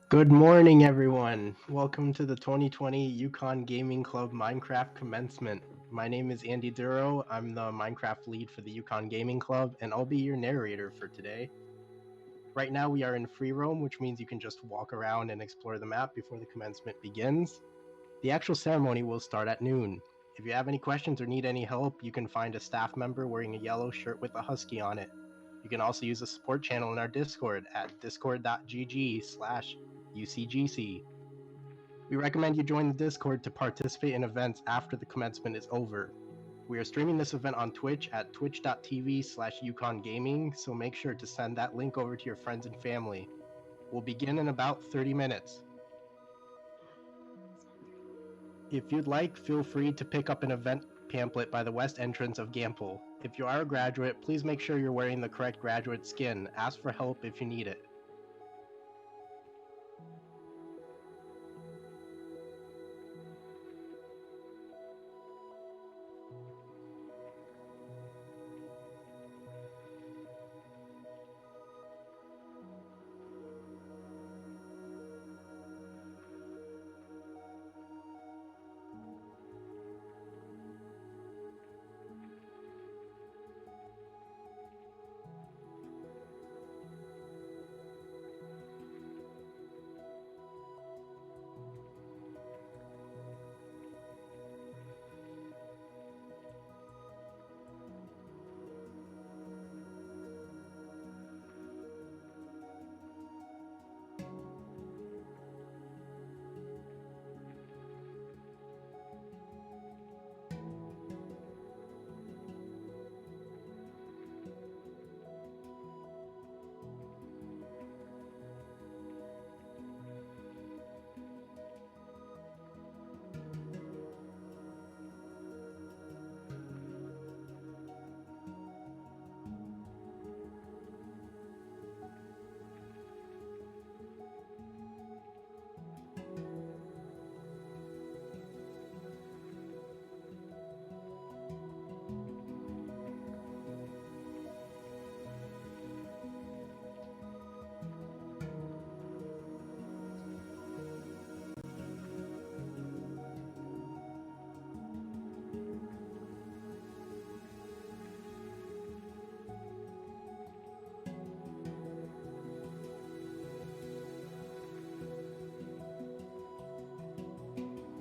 Good morning, everyone. Welcome to the 2020 Yukon Gaming Club Minecraft Commencement. My name is Andi Duro. I'm the Minecraft lead for the Yukon Gaming Club, and I'll be your narrator for today. Right now, we are in free roam, which means you can just walk around and explore the map before the commencement begins. The actual ceremony will start at noon. If you have any questions or need any help, you can find a staff member wearing a yellow shirt with a husky on it. You can also use the support channel in our Discord at discord.gg/UCGC. We recommend you join the Discord to participate in events after the commencement is over. We are streaming this event on Twitch at twitch.tv/UconGaming, so make sure to send that link over to your friends and family. We'll begin in about 30 minutes. If you'd like, feel free to pick up an event pamphlet by the west entrance of Gample. If you are a graduate, please make sure you're wearing the correct graduate skin. Ask for help if you need it.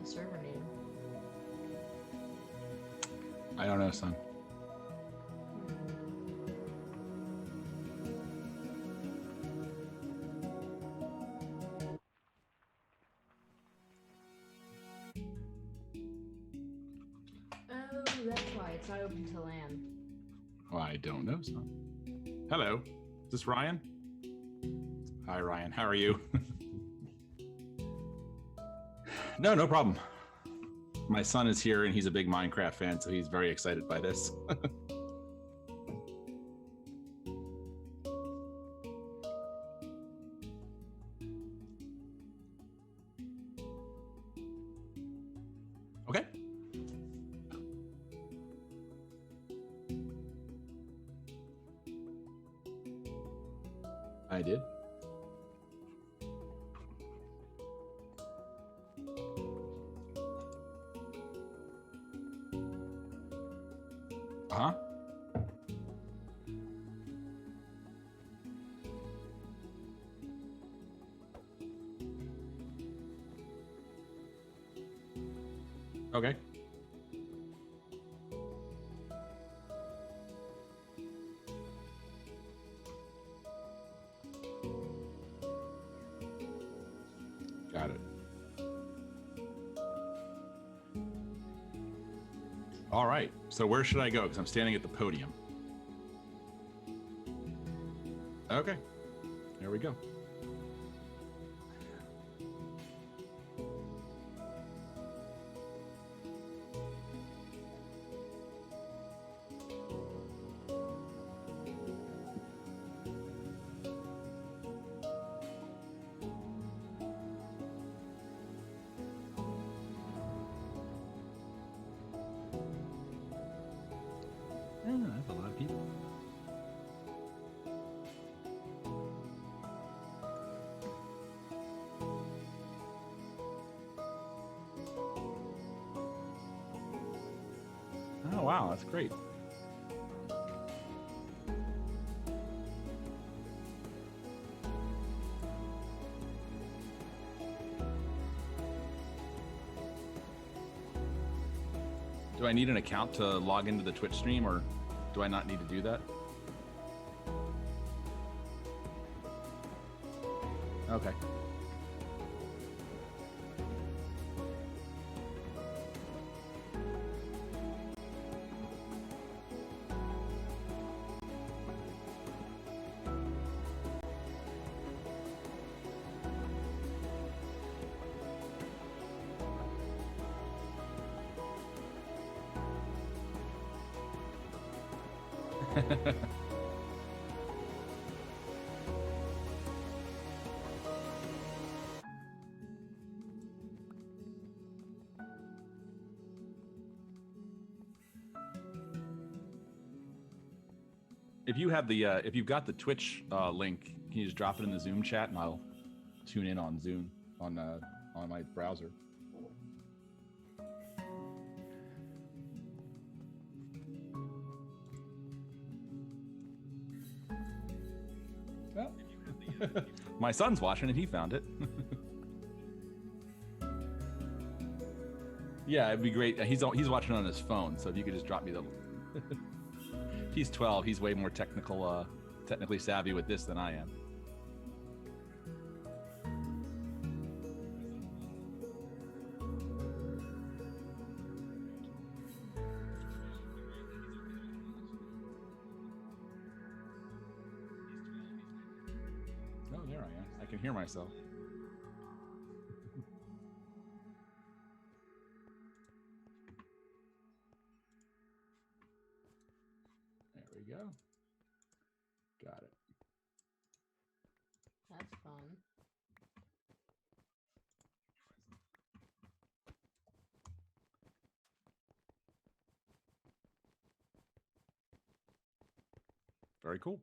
The server name. I don't know, son. Oh, that's why it's not open to land. Well, I don't know, son. Hello. Is this Ryan? Hi, Ryan. How are you? No problem. My son is here and he's a big Minecraft fan, so he's very excited by this. Okay. I did. Uh-huh. Okay. Got it. All right. So where should I go? Because I'm standing at the podium. Okay. There we go. That's a lot of people. wow, that's great. Do I need an account to log into the Twitch stream, or do I not need to do that? Okay. If you have the if you've got the Twitch link, can you just drop it in the Zoom chat and I'll tune in on Zoom on my browser. Well, my son's watching and he found it. Yeah, it'd be great. He's watching on his phone, so if you could just drop me the. He's 12. He's way more technically savvy with this than I am. Oh, there I am. I can hear myself. There we go. Got it. That's fun. Very cool.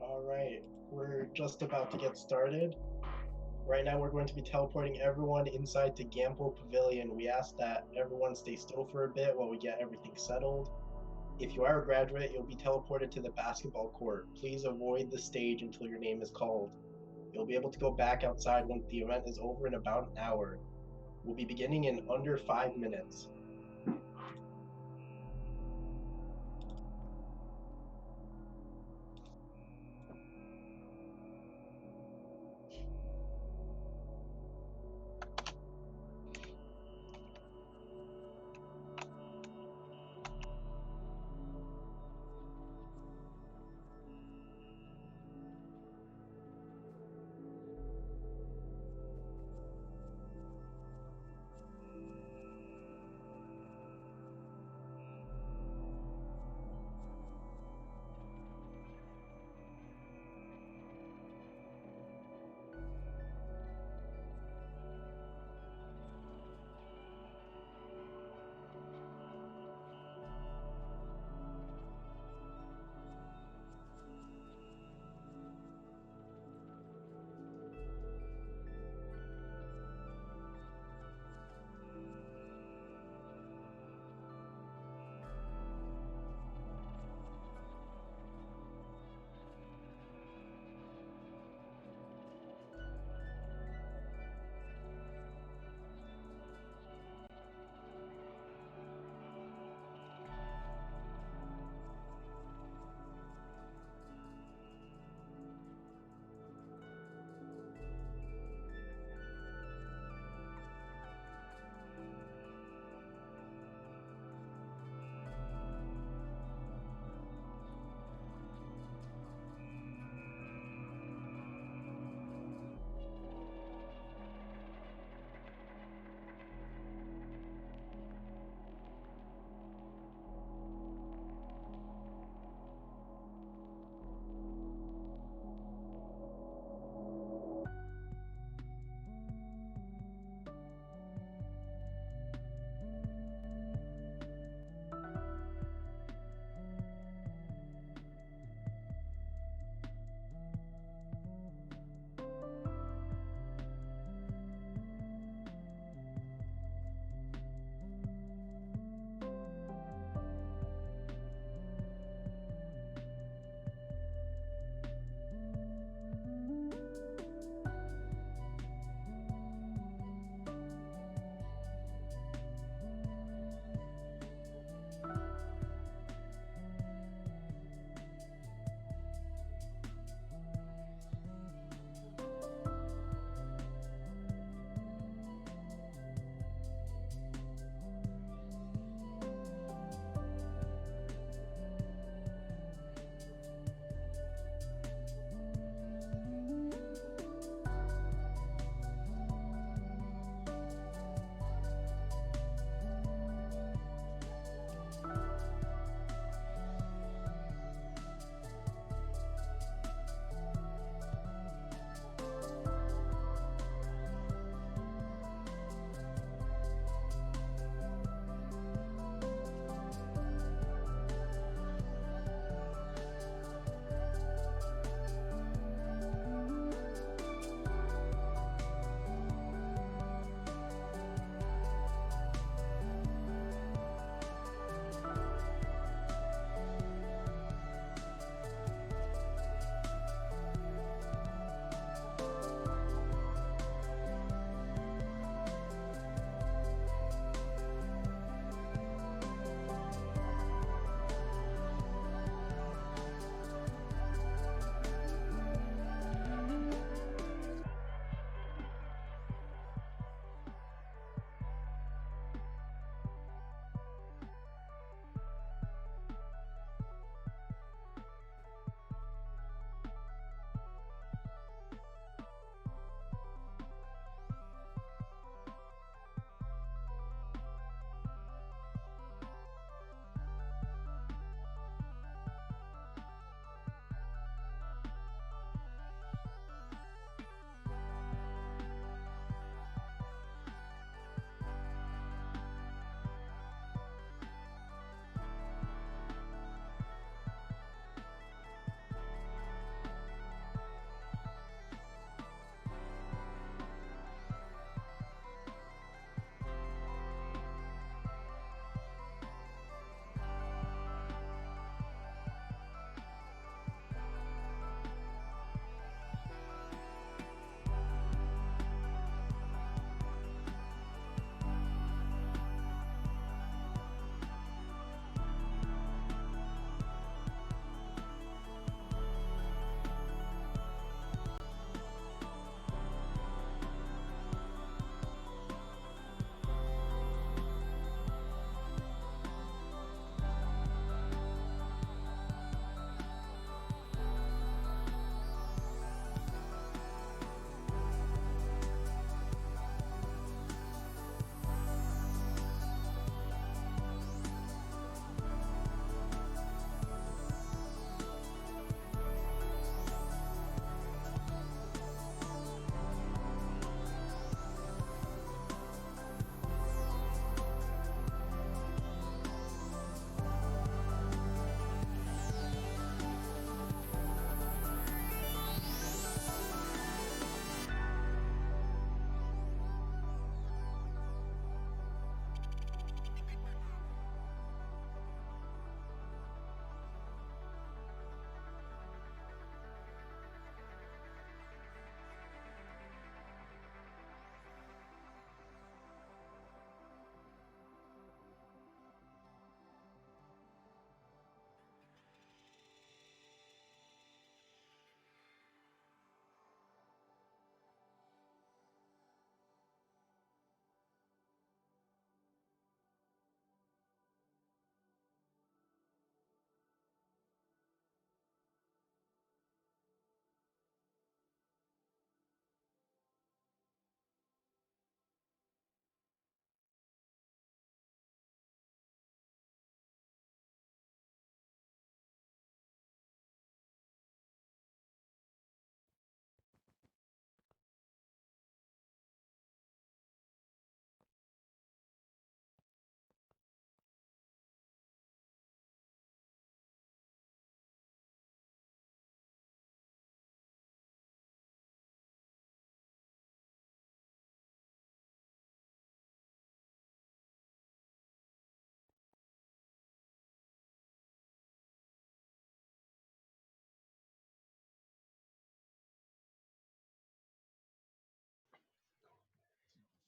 All right, we're just about to get started. Right now, we're going to be teleporting everyone inside to Gamble Pavilion. We ask that everyone stay still for a bit while we get everything settled. If you are a graduate, you'll be teleported to the basketball court. Please avoid the stage until your name is called. You'll be able to go back outside when the event is over in about an hour. We'll be beginning in under 5 minutes.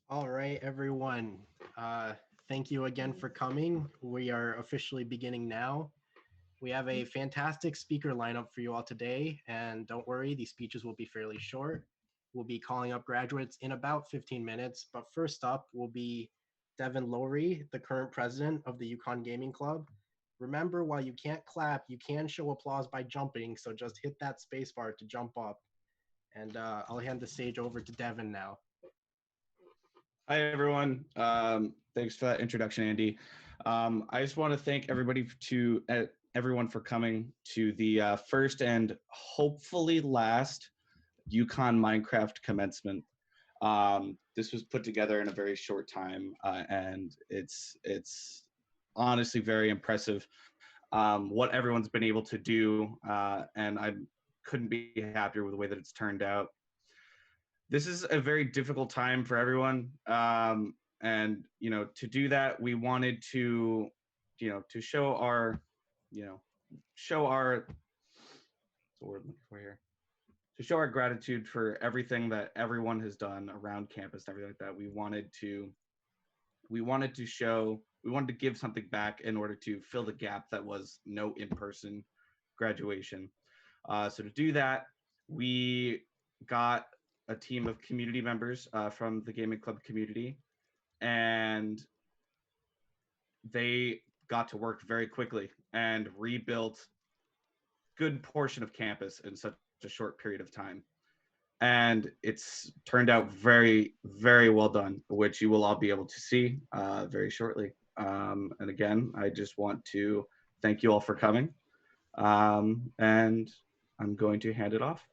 All right, everyone. Thank you again for coming. We are officially beginning now. We have a fantastic speaker lineup for you all today, and don't worry, these speeches will be fairly short. We'll be calling up graduates in about 15 minutes, but first up will be Devyn Lowry, the current president of the UConn Gaming Club. Remember, while you can't clap, you can show applause by jumping, so just hit that spacebar to jump up. And I'll hand the stage over to Devyn now. Hi, everyone. Thanks for that introduction, Andy. I just want to thank everyone for coming to the first and hopefully last UConn Minecraft commencement. This was put together in a very short time, and it's honestly very impressive what everyone's been able to do, and I couldn't be happier with the way that it's turned out. This is a very difficult time for everyone. And, to do that, we wanted to, to show our, what's the word I'm looking for here? To show our gratitude for everything that everyone has done around campus and everything like that. We wanted to give something back in order to fill the gap that was no in-person graduation. So to do that, we got a team of community members from the gaming club community, and they got to work very quickly and rebuilt good portion of campus in such a short period of time. And it's turned out very, very well done, which you will all be able to see very shortly. And again, I just want to thank you all for coming. And I'm going to hand it off.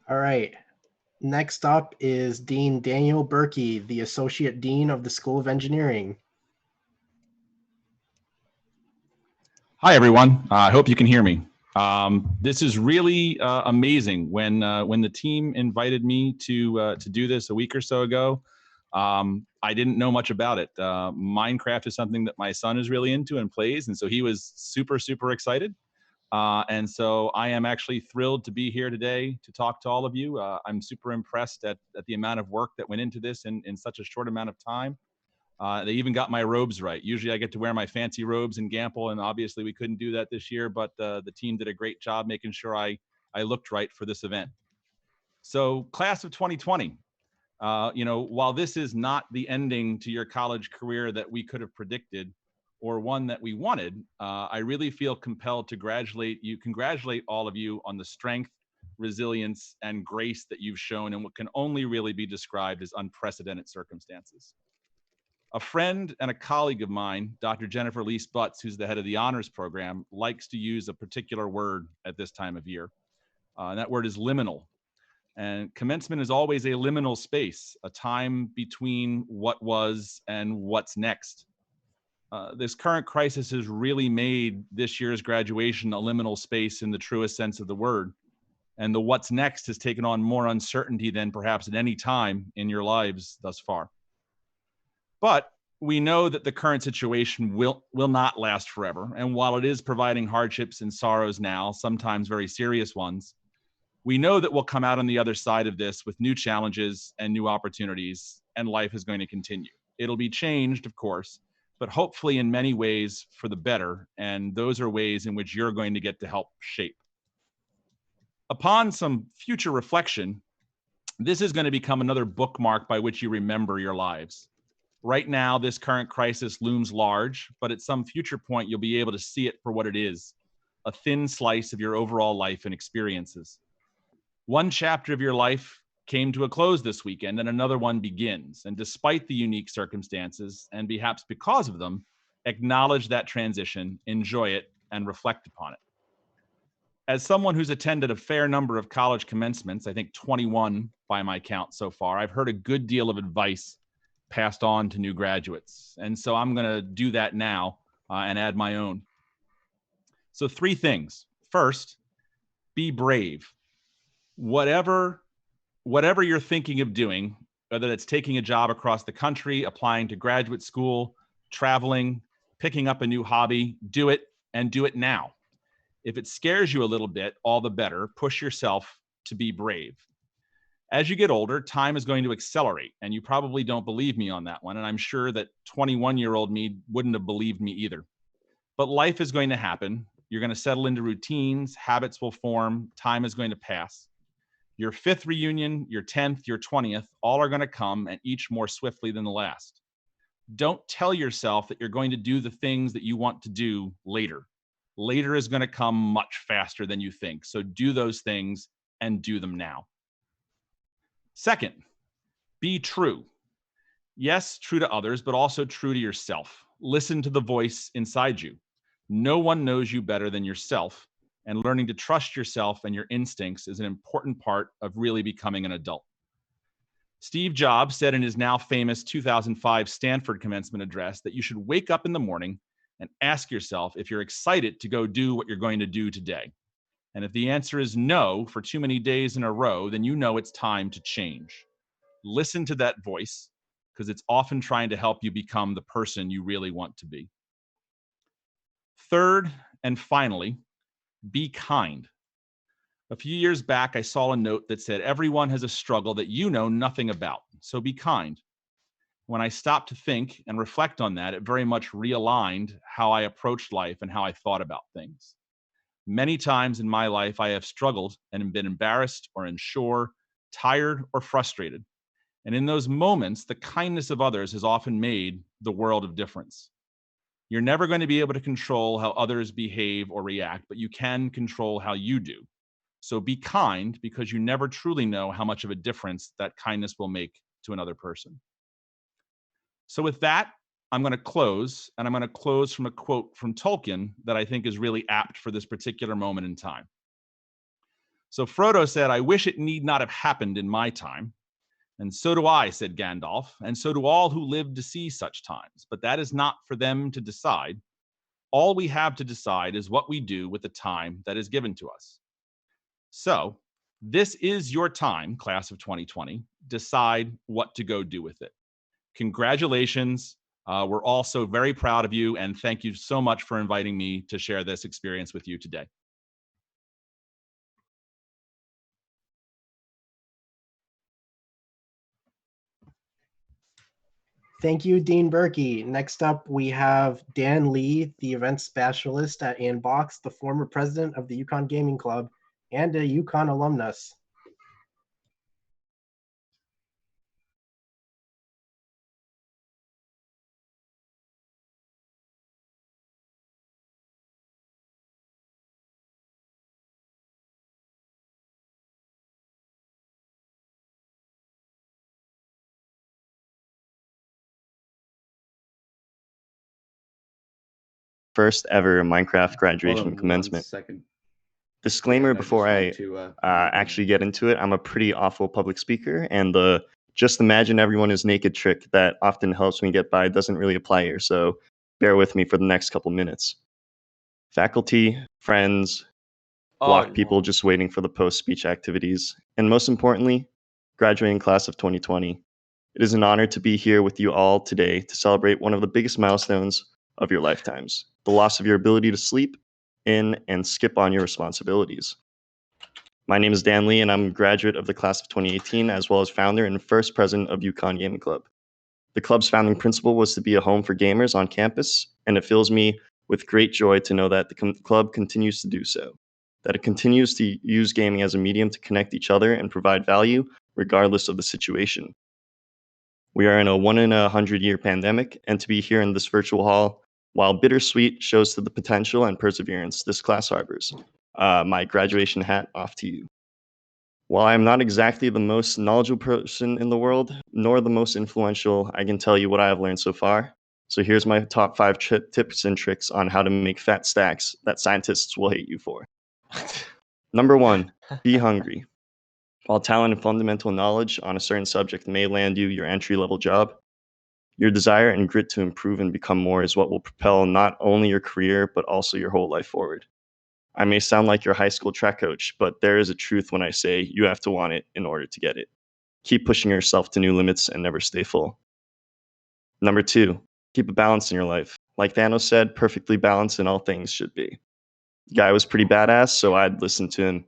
All right. Next up is Dean Daniel Burkey, the Associate Dean of the School of Engineering. Hi, everyone. I hope you can hear me. This is really amazing. When the team invited me to do this a week or so ago, I didn't know much about it. Minecraft is something that my son is really into and plays, and so he was super, super excited. And so I am actually thrilled to be here today to talk to all of you. I'm super impressed at the amount of work that went into this in such a short amount of time. They even got my robes right. Usually I get to wear my fancy robes in Gamble, and obviously we couldn't do that this year, but the team did a great job making sure I looked right for this event. So class of 2020, while this is not the ending to your college career that we could have predicted, or one that we wanted, I really feel compelled to congratulate all of you on the strength, resilience, and grace that you've shown in what can only really be described as unprecedented circumstances. A friend and a colleague of mine, Dr. Jennifer Lease Butts, who's the head of the honors program, likes to use a particular word at this time of year. And that word is liminal. And commencement is always a liminal space, a time between what was and what's next. This current crisis has really made this year's graduation a liminal space in the truest sense of the word. And the what's next has taken on more uncertainty than perhaps at any time in your lives thus far. But we know that the current situation will not last forever. And while it is providing hardships and sorrows now, sometimes very serious ones, we know that we'll come out on the other side of this with new challenges and new opportunities, and life is going to continue. It'll be changed, of course, but hopefully in many ways for the better, and those are ways in which you're going to get to help shape. Upon some future reflection, this is going to become another bookmark by which you remember your lives. Right now, this current crisis looms large, but at some future point, you'll be able to see it for what it is, a thin slice of your overall life and experiences. One chapter of your life came to a close this weekend, and another one begins. And despite the unique circumstances, and perhaps because of them, acknowledge that transition, enjoy it, and reflect upon it. As someone who's attended a fair number of college commencements, I think 21 by my count so far, I've heard a good deal of advice passed on to new graduates. And so I'm going to do that now and add my own. So 3 things. First, be brave. Whatever you're thinking of doing, whether it's taking a job across the country, applying to graduate school, traveling, picking up a new hobby, do it, and do it now. If it scares you a little bit, all the better. Push yourself to be brave. As you get older, time is going to accelerate, and you probably don't believe me on that one, and I'm sure that 21-year-old me wouldn't have believed me either. But life is going to happen. You're going to settle into routines, habits will form, time is going to pass. Your 5th reunion, your 10th, your 20th, all are going to come, and each more swiftly than the last. Don't tell yourself that you're going to do the things that you want to do later. Later is going to come much faster than you think. So do those things and do them now. Second, be true. Yes, true to others, but also true to yourself. Listen to the voice inside you. No one knows you better than yourself, and learning to trust yourself and your instincts is an important part of really becoming an adult. Steve Jobs said in his now famous 2005 Stanford commencement address that you should wake up in the morning and ask yourself if you're excited to go do what you're going to do today. And if the answer is no for too many days in a row, then you know it's time to change. Listen to that voice, because it's often trying to help you become the person you really want to be. Third, and finally, be kind. A few years back, I saw a note that said, everyone has a struggle that you know nothing about, so be kind. When I stopped to think and reflect on that, it very much realigned how I approached life and how I thought about things. Many times in my life, I have struggled and been embarrassed or unsure, tired or frustrated. And in those moments, the kindness of others has often made the world of difference. You're never going to be able to control how others behave or react, but you can control how you do. So be kind, because you never truly know how much of a difference that kindness will make to another person. So with that, I'm going to close, and I'm going to close from a quote from Tolkien that I think is really apt for this particular moment in time. So Frodo said, "I wish it need not have happened in my time. And so do I," said Gandalf, "and so do all who lived to see such times. But that is not for them to decide. All we have to decide is what we do with the time that is given to us." So this is your time, class of 2020. Decide what to go do with it. Congratulations. We're all so very proud of you, and thank you so much for inviting me to share this experience with you today. Thank you, Dean Burkey. Next up, we have Dan Lee, the event specialist at Anbox, the former president of the UConn Gaming Club, and a UConn alumnus. First ever Minecraft graduation Hold on commencement. 1 second. Disclaimer I before I just want to, actually get into it, I'm a pretty awful public speaker, and the just imagine everyone is naked trick that often helps me get by doesn't really apply here, so bear with me for the next couple minutes. Faculty, friends, block people just waiting for the post-speech activities, and most importantly, graduating class of 2020. It is an honor to be here with you all today to celebrate one of the biggest milestones of your lifetimes, the loss of your ability to sleep in and skip on your responsibilities. My name is Dan Lee, and I'm a graduate of the class of 2018, as well as founder and first president of UConn Gaming Club. The club's founding principle was to be a home for gamers on campus, and it fills me with great joy to know that the club continues to do so, that it continues to use gaming as a medium to connect each other and provide value regardless of the situation. We are in a 1 in 100 year pandemic, and to be here in this virtual hall, while bittersweet, shows to the potential and perseverance this class harbors. My graduation hat off to you. While I am not exactly the most knowledgeable person in the world, nor the most influential, I can tell you what I have learned so far. So here's my top 5 tips and tricks on how to make fat stacks that scientists will hate you for. Number 1, be hungry. While talent and fundamental knowledge on a certain subject may land you your entry-level job, your desire and grit to improve and become more is what will propel not only your career, but also your whole life forward. I may sound like your high school track coach, but there is a truth when I say you have to want it in order to get it. Keep pushing yourself to new limits and never stay full. Number 2, keep a balance in your life. Like Thanos said, perfectly balanced in all things should be. The guy was pretty badass, so I'd listen to him.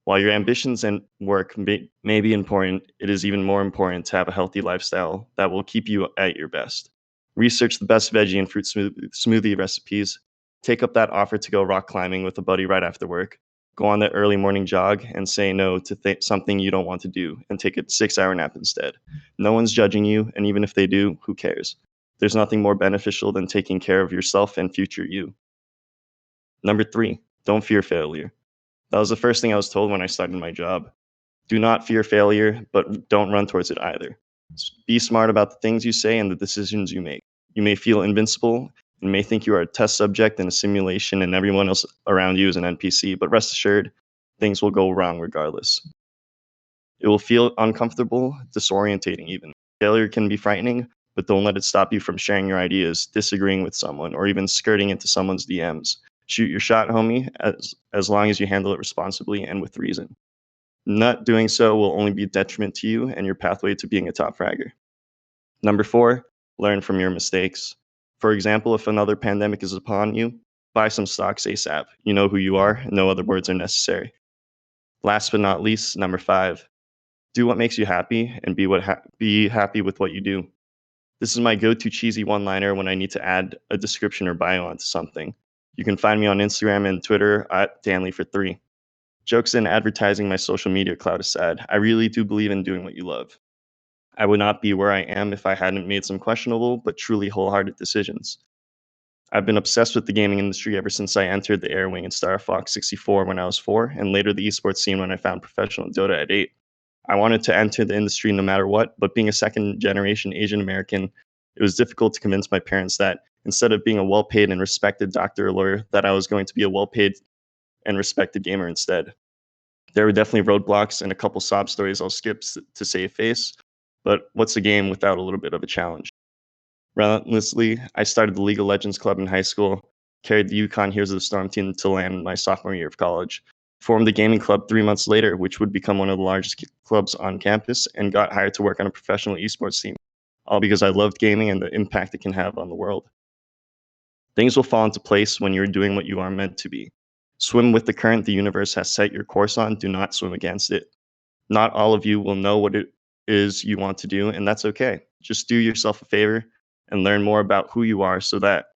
While your ambitions and work may be important, it is even more important to have a healthy lifestyle that will keep you at your best. Research the best veggie and fruit smoothie recipes. Take up that offer to go rock climbing with a buddy right after work. Go on that early morning jog and say no to something you don't want to do and take a 6-hour nap instead. No one's judging you, and even if they do, who cares? There's nothing more beneficial than taking care of yourself and future you. Number 3, don't fear failure. That was the first thing I was told when I started my job. Do not fear failure, but don't run towards it either. Be smart about the things you say and the decisions you make. You may feel invincible and may think you are a test subject in a simulation and everyone else around you is an NPC, but rest assured, things will go wrong regardless. It will feel uncomfortable, disorientating even. Failure can be frightening, but don't let it stop you from sharing your ideas, disagreeing with someone, or even skirting into someone's DMs. Shoot your shot, homie, as long as you handle it responsibly and with reason. Not doing so will only be a detriment to you and your pathway to being a top fragger. Number 4, learn from your mistakes. For example, if another pandemic is upon you, buy some stocks ASAP. You know who you are, no other words are necessary. Last but not least, number 5, do what makes you happy and be happy with what you do. This is my go-to cheesy one-liner when I need to add a description or bio onto something. You can find me on Instagram and Twitter at Danley43. Jokes and advertising my social media clout aside, I really do believe in doing what you love. I would not be where I am if I hadn't made some questionable but truly wholehearted decisions. I've been obsessed with the gaming industry ever since I entered the Air Wing in Star Fox 64 when I was 4, and later the esports scene when I found professional Dota at 8. I wanted to enter the industry no matter what, but being a second-generation Asian American, it was difficult to convince my parents that instead of being a well-paid and respected doctor or lawyer, that I was going to be a well-paid and respected gamer instead. There were definitely roadblocks and a couple sob stories I'll skip to save face, but what's a game without a little bit of a challenge? Relentlessly, I started the League of Legends club in high school, carried the UConn Heroes of the Storm team to land my sophomore year of college, formed the gaming club 3 months later, which would become one of the largest clubs on campus, and got hired to work on a professional esports team, all because I loved gaming and the impact it can have on the world. Things will fall into place when you're doing what you are meant to be. Swim with the current the universe has set your course on, do not swim against it. Not all of you will know what it is you want to do, and that's okay. Just do yourself a favor and learn more about who you are so that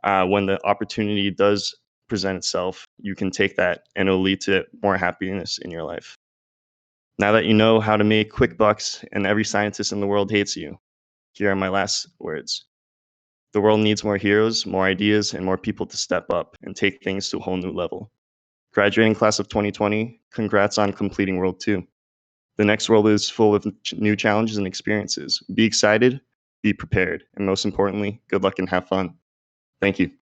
when the opportunity does present itself, you can take that and it'll lead to more happiness in your life. Now that you know how to make quick bucks and every scientist in the world hates you, here are my last words. The world needs more heroes, more ideas, and more people to step up and take things to a whole new level. Graduating class of 2020, congrats on completing World 2. The next world is full of new challenges and experiences. Be excited, be prepared, and most importantly, good luck and have fun. Thank you.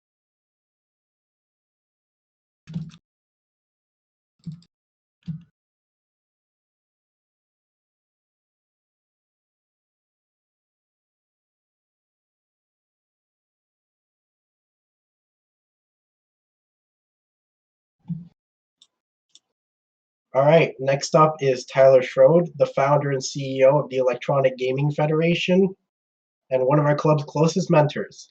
All right, next up is Tyler Schrodt, the founder and CEO of the Electronic Gaming Federation, and one of our club's closest mentors.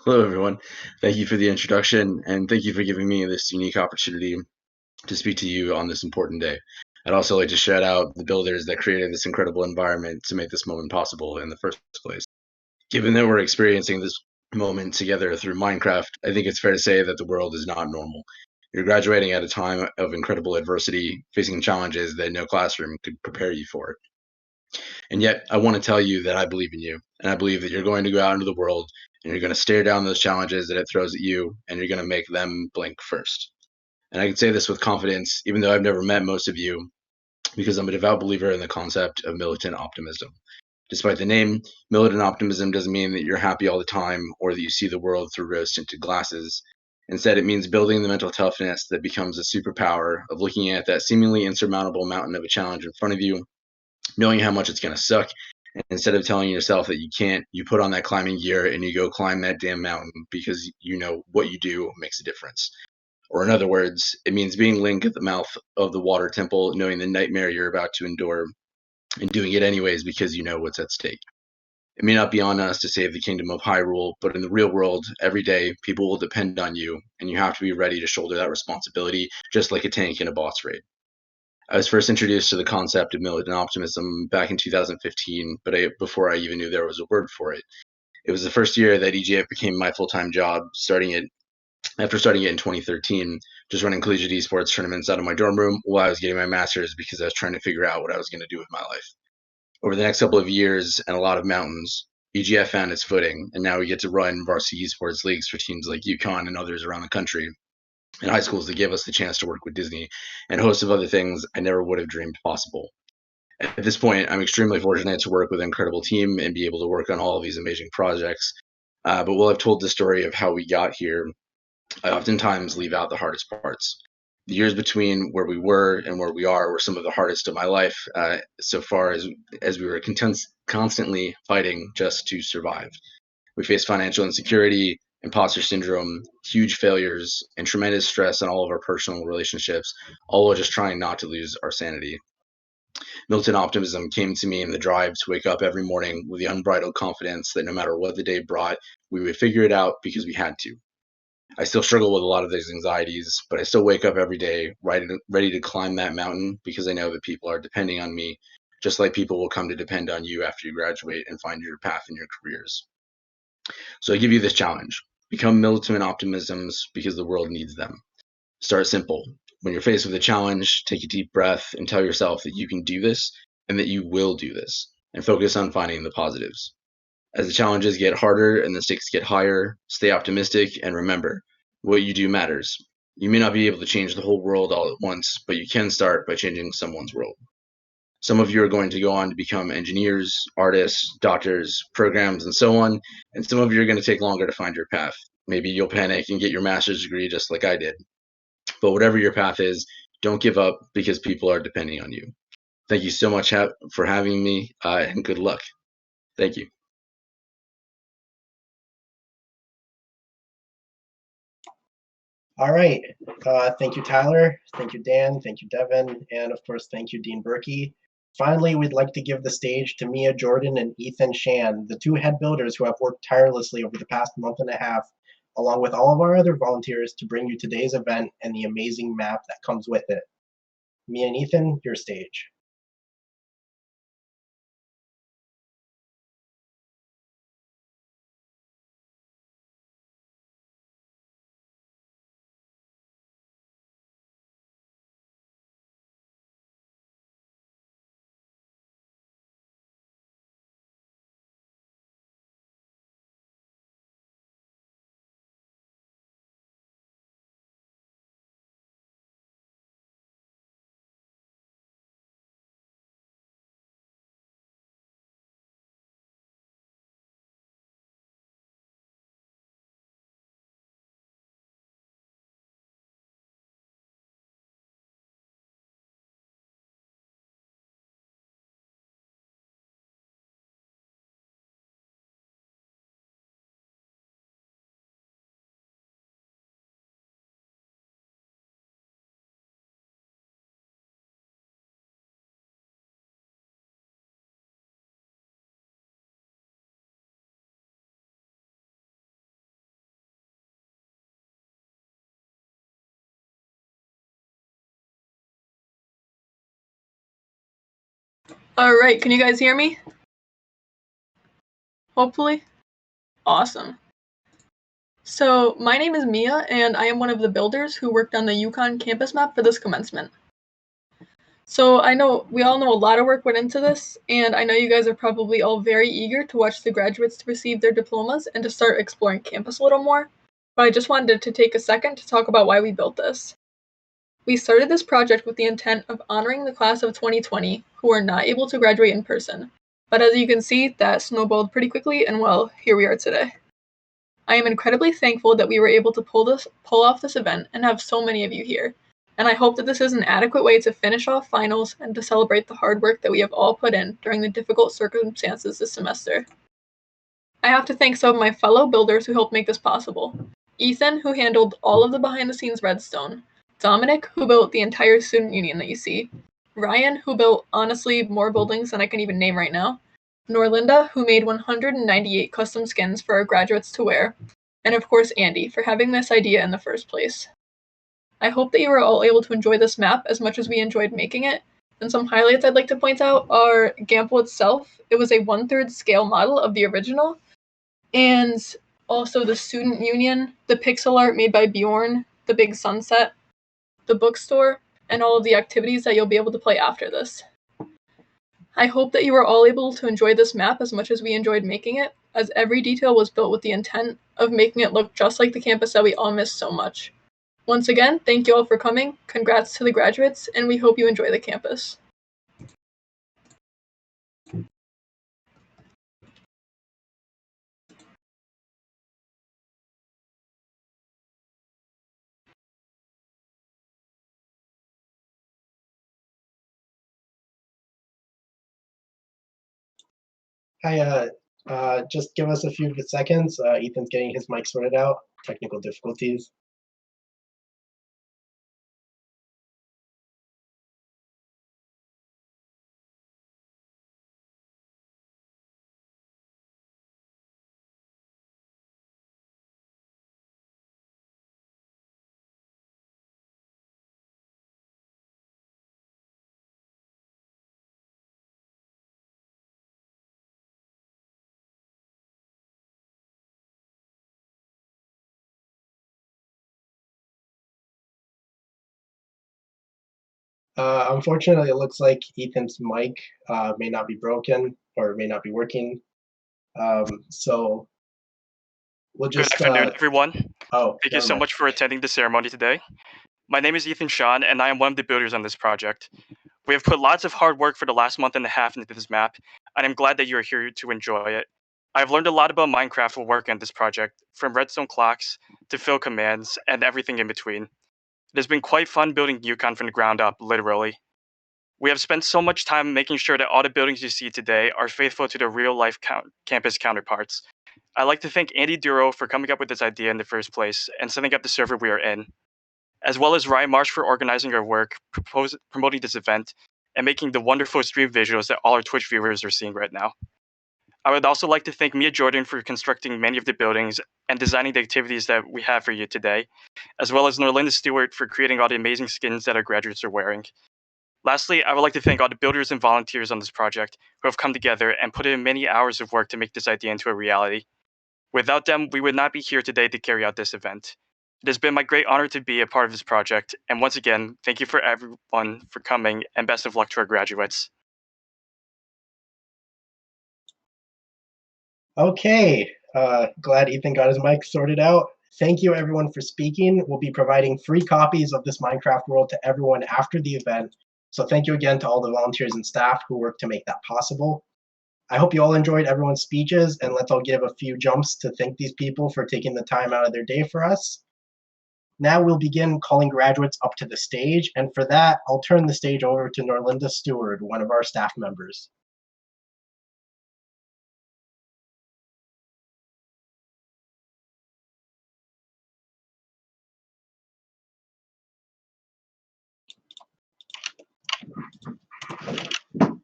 Hello, everyone. Thank you for the introduction, and thank you for giving me this unique opportunity to speak to you on this important day. I'd also like to shout out the builders that created this incredible environment to make this moment possible in the first place. Given that we're experiencing this moment together through Minecraft, I think it's fair to say that the world is not normal. You're graduating at a time of incredible adversity, facing challenges that no classroom could prepare you for. And yet, I want to tell you that I believe in you, and I believe that you're going to go out into the world and you're going to stare down those challenges that it throws at you, and you're going to make them blink first. And I can say this with confidence, even though I've never met most of you, because I'm a devout believer in the concept of militant optimism. Despite the name, militant optimism doesn't mean that you're happy all the time or that you see the world through rose-tinted glasses. Instead, it means building the mental toughness that becomes a superpower of looking at that seemingly insurmountable mountain of a challenge in front of you, knowing how much it's going to suck, and instead of telling yourself that you can't, you put on that climbing gear and you go climb that damn mountain because you know what you do makes a difference. Or in other words, it means being Link at the mouth of the water temple, knowing the nightmare you're about to endure, and doing it anyways because you know what's at stake. It may not be on us to save the kingdom of Hyrule, but in the real world, every day, people will depend on you, and you have to be ready to shoulder that responsibility, just like a tank in a boss raid. I was first introduced to the concept of militant optimism back in 2015, but before I even knew there was a word for it. It was the first year that EGF became my full-time job, after starting it in 2013, just running collegiate esports tournaments out of my dorm room while I was getting my master's because I was trying to figure out what I was going to do with my life. Over the next couple of years and a lot of mountains, EGF found its footing, and now we get to run varsity esports leagues for teams like UConn and others around the country, and high schools that give us the chance to work with Disney, and a host of other things I never would have dreamed possible. At this point, I'm extremely fortunate to work with an incredible team and be able to work on all of these amazing projects. But while I've told the story of how we got here, I oftentimes leave out the hardest parts. The years between where we were and where we are were some of the hardest of my life, so far as we were constantly fighting just to survive. We faced financial insecurity, imposter syndrome, huge failures, and tremendous stress on all of our personal relationships, all while just trying not to lose our sanity. Militant optimism came to me in the drive to wake up every morning with the unbridled confidence that no matter what the day brought, we would figure it out because we had to. I still struggle with a lot of these anxieties, but I still wake up every day ready to climb that mountain because I know that people are depending on me, just like people will come to depend on you after you graduate and find your path in your careers. So I give you this challenge. Become militant optimisms because the world needs them. Start simple. When you're faced with a challenge, take a deep breath and tell yourself that you can do this and that you will do this, and focus on finding the positives. As the challenges get harder and the stakes get higher, stay optimistic and remember, what you do matters. You may not be able to change the whole world all at once, but you can start by changing someone's world. Some of you are going to go on to become engineers, artists, doctors, programs, and so on, and some of you are going to take longer to find your path. Maybe you'll panic and get your master's degree just like I did. But whatever your path is, don't give up because people are depending on you. Thank you so much for having me, and good luck. Thank you. All right. Thank you, Tyler. Thank you, Dan. Thank you, Devyn. And of course, thank you, Dean Burkey. Finally, we'd like to give the stage to Mia Jordan and Ethan Shan, the two head builders who have worked tirelessly over the past month and a half, along with all of our other volunteers, to bring you today's event and the amazing map that comes with it. Mia and Ethan, your stage. Alright, can you guys hear me? Hopefully? Awesome. So, my name is Mia, and I am one of the builders who worked on the UConn campus map for this commencement. So, I know we all know a lot of work went into this, and I know you guys are probably all very eager to watch the graduates to receive their diplomas and to start exploring campus a little more, but I just wanted to take a second to talk about why we built this. We started this project with the intent of honoring the class of 2020 who are not able to graduate in person. But as you can see, that snowballed pretty quickly, and well, here we are today. I am incredibly thankful that we were able to pull off this event and have so many of you here. And I hope that this is an adequate way to finish off finals and to celebrate the hard work that we have all put in during the difficult circumstances this semester. I have to thank some of my fellow builders who helped make this possible. Ethan, who handled all of the behind-the-scenes redstone. Dominic, who built the entire student union that you see. Ryan, who built, honestly, more buildings than I can even name right now. Norlinda, who made 198 custom skins for our graduates to wear. And of course, Andy, for having this idea in the first place. I hope that you were all able to enjoy this map as much as we enjoyed making it. And some highlights I'd like to point out are Gamble itself. It was a 1/3 scale model of the original. And also the student union, the pixel art made by Bjorn, the big sunset, the bookstore, and all of the activities that you'll be able to play after this. I hope that you were all able to enjoy this map as much as we enjoyed making it, as every detail was built with the intent of making it look just like the campus that we all miss so much. Once again, thank you all for coming, congrats to the graduates, and we hope you enjoy the campus. Hi, just give us a few seconds. Ethan's getting his mic sorted out. Technical difficulties. Unfortunately, it looks like Ethan's mic may not be broken or may not be working. So we'll Good just. afternoon, everyone. Oh, Thank you so much for attending the ceremony today. My name is Ethan Shan, and I am one of the builders on this project. We have put lots of hard work for the last month and a half into this map, and I'm glad that you are here to enjoy it. I've learned a lot about Minecraft while working on this project, from redstone clocks to fill commands and everything in between. It has been quite fun building Yukon from the ground up, literally. We have spent so much time making sure that all the buildings you see today are faithful to their real-life campus counterparts. I'd like to thank Andi Duro for coming up with this idea in the first place and setting up the server we are in, as well as Ryan Marsh for organizing our work, promoting this event, and making the wonderful stream visuals that all our Twitch viewers are seeing right now. I would also like to thank Mia Jordan for constructing many of the buildings and designing the activities that we have for you today, as well as Norlinda Stewart for creating all the amazing skins that our graduates are wearing. Lastly, I would like to thank all the builders and volunteers on this project who have come together and put in many hours of work to make this idea into a reality. Without them, we would not be here today to carry out this event. It has been my great honor to be a part of this project, and once again, thank you for everyone for coming, and best of luck to our graduates. Okay, glad Ethan got his mic sorted out. Thank you everyone for speaking. We'll be providing free copies of this Minecraft world to everyone after the event. So thank you again to all the volunteers and staff who worked to make that possible. I hope you all enjoyed everyone's speeches, and let's all give a few jumps to thank these people for taking the time out of their day for us. Now we'll begin calling graduates up to the stage, and for that, I'll turn the stage over to Norlinda Stewart, one of our staff members.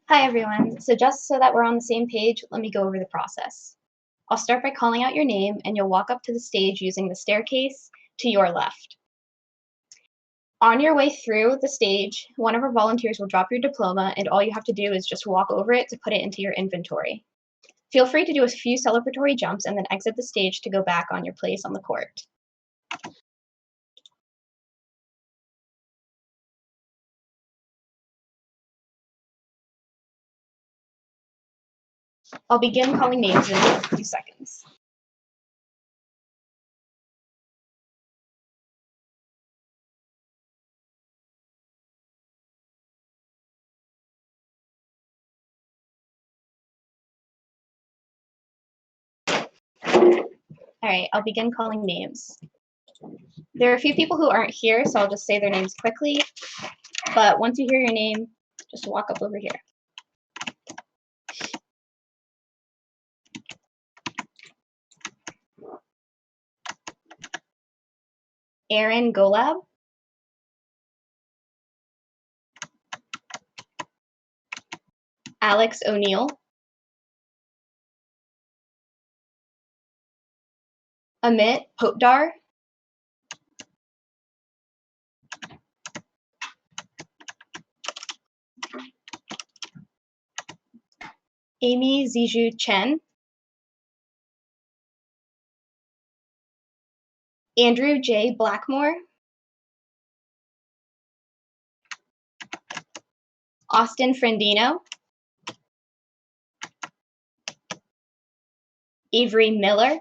Hi everyone, so just so that we're on the same page, let me go over the process. I'll start by calling out your name and you'll walk up to the stage using the staircase to your left. On your way through the stage, one of our volunteers will drop your diploma and all you have to do is just walk over it to put it into your inventory. Feel free to do a few celebratory jumps and then exit the stage to go back on your place on the court. I'll begin calling names in a few seconds. All right, I'll begin calling names. There are a few people who aren't here, so I'll just say their names quickly. But once you hear your name, just walk up over here. Aaron Golab. Alex O'Neill. Amit Potdar. Amy Ziju Chen. Andrew J. Blackmore. Austin Frendino. Avery Miller.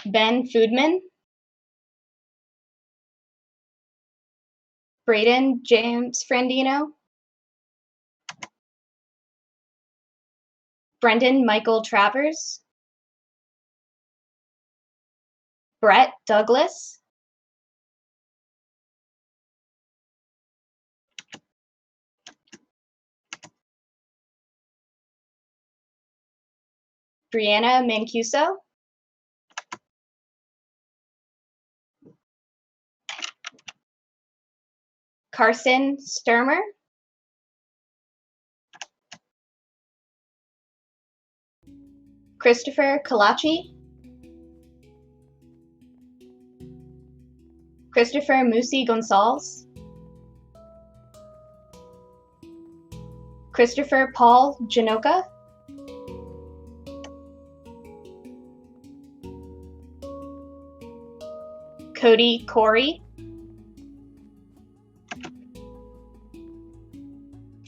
Ben Foodman. Braden James Frendino. Brendan Michael Travers. Brett Douglas. Brianna Mancuso. Carson Sturmer. Christopher Kalachi. Christopher Musi Gonzalez. Christopher Paul Janoka. Cody Corey.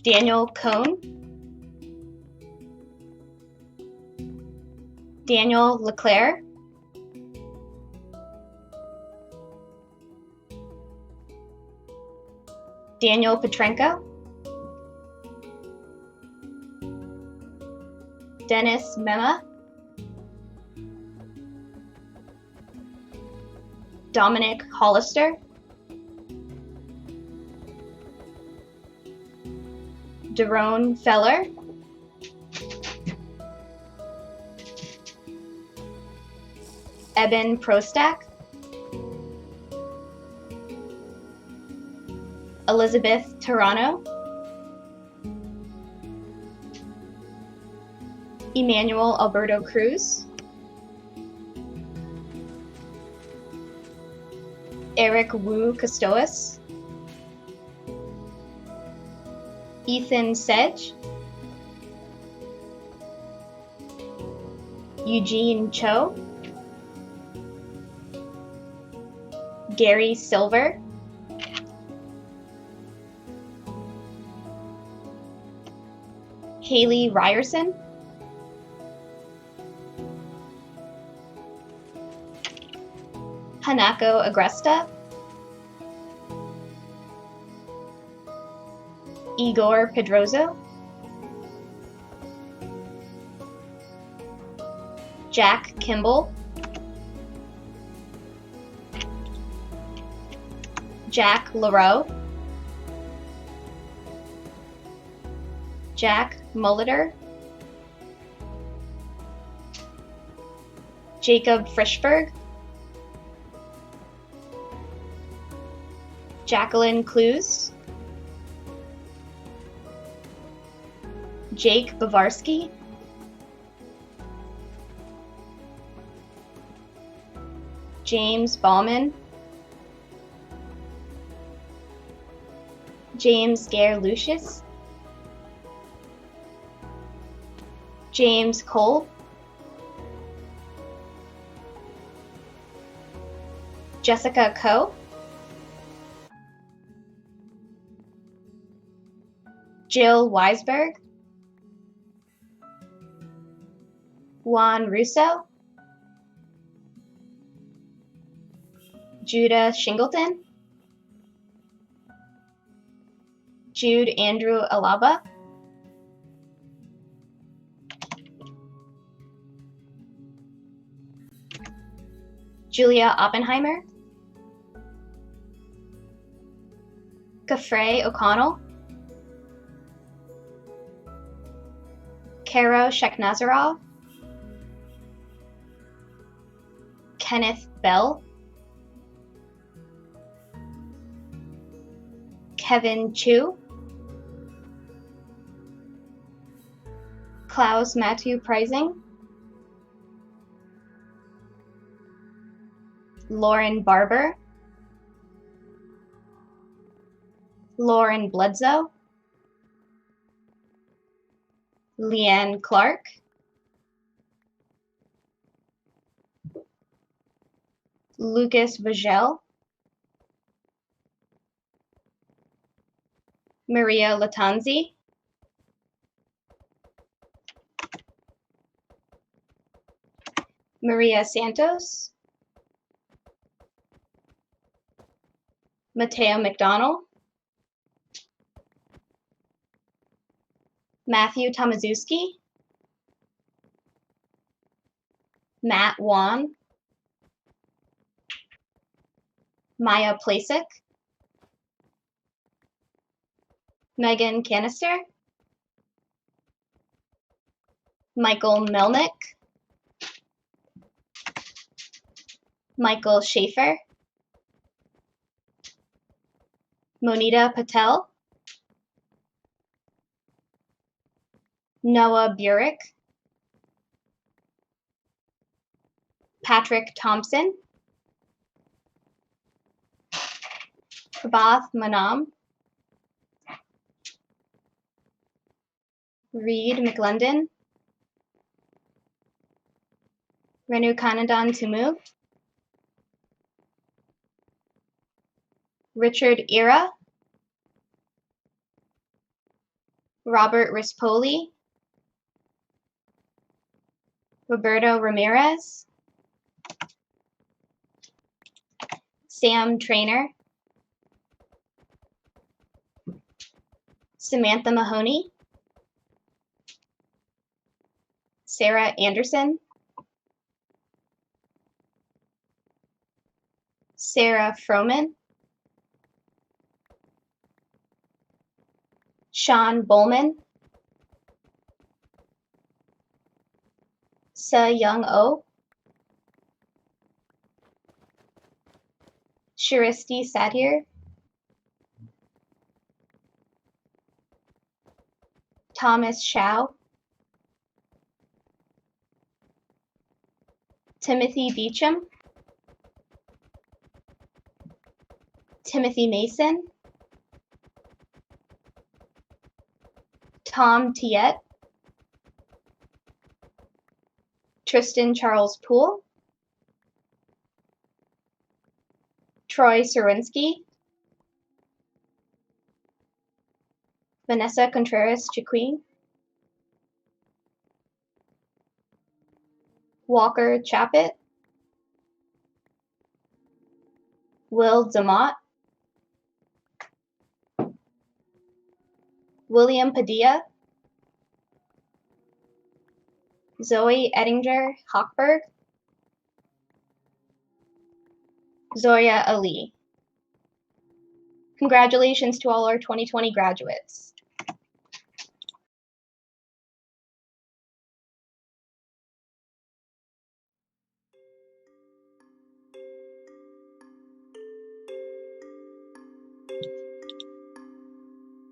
Daniel Cohn. Daniel Leclerc. Daniel Petrenko. Dennis Mema. Dominic Hollister. Daron Feller. Eben Prostak. Elizabeth Tarano. Emmanuel Alberto Cruz. Eric Wu Custoas. Ethan Sedge. Eugene Cho. Gary Silver. Haley Ryerson. Hanako Agresta. Igor Pedroso. Jack Kimball. Jack LaRoe. Jack Mulliter. Jacob Frischberg. Jacqueline Clues. Jake Bavarsky. James Bauman. James Gare Lucius. James Cole. Jessica Coe. Jill Weisberg. Juan Russo. Judah Shingleton. Jude Andrew Alaba. Julia Oppenheimer, Kafrey O'Connell, Karo Shekhnazarov, Kenneth Bell, Kevin Chu, Klaus Matthew Preising, Lauren Barber, Lauren Bledsoe, Leanne Clark, Lucas Vigel, Maria Latanzi, Maria Santos, Mateo McDonald, Matthew Tomaszewski, Matt Wan, Maya Plasik, Megan Canister, Michael Melnick, Michael Schaefer, Monita Patel, Noah Burek, Patrick Thompson, Prabhath Manam, Reed McLendon, Renu Kanadan Tumu, Richard Ira, Robert Rispoli, Roberto Ramirez, Sam Trainer, Samantha Mahoney, Sarah Anderson, Sarah Froman, Sean Bowman, Se Young Oh, Shiristi Satir, Thomas Shao, Timothy Beecham, Timothy Mason, Tom Tiet, Tristan Charles Poole, Troy Surinsky, Vanessa Contreras Chiquin, Walker Chappett, Will Demott, William Padilla, Zoe Ettinger Hochberg, Zoya Ali. Congratulations to all our 2020 graduates.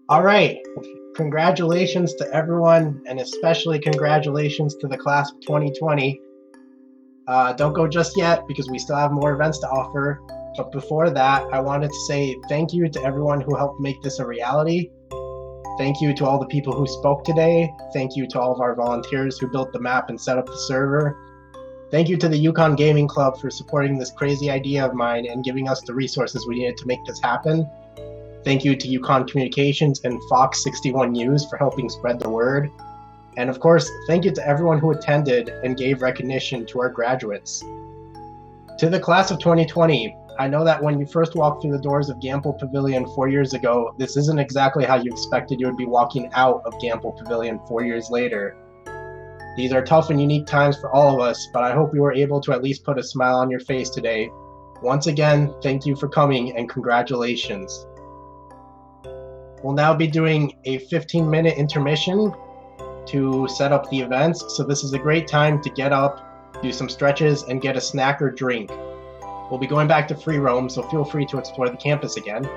All right. Congratulations to everyone, and especially congratulations to the class of 2020. Don't go just yet because we still have more events to offer. But before that, I wanted to say thank you to everyone who helped make this a reality. Thank you to all the people who spoke today. Thank you to all of our volunteers who built the map and set up the server. Thank you to the UConn Gaming Club for supporting this crazy idea of mine and giving us the resources we needed to make this happen. Thank you to UConn Communications and Fox 61 News for helping spread the word. And of course, thank you to everyone who attended and gave recognition to our graduates. To the class of 2020, I know that when you first walked through the doors of Gamble Pavilion 4 years ago, this isn't exactly how you expected you would be walking out of Gamble Pavilion 4 years later. These are tough and unique times for all of us, but I hope you were able to at least put a smile on your face today. Once again, thank you for coming and congratulations. We'll now be doing a 15-minute intermission to set up the events, so this is a great time to get up, do some stretches, and get a snack or drink. We'll be going back to free roam, so feel free to explore the campus again.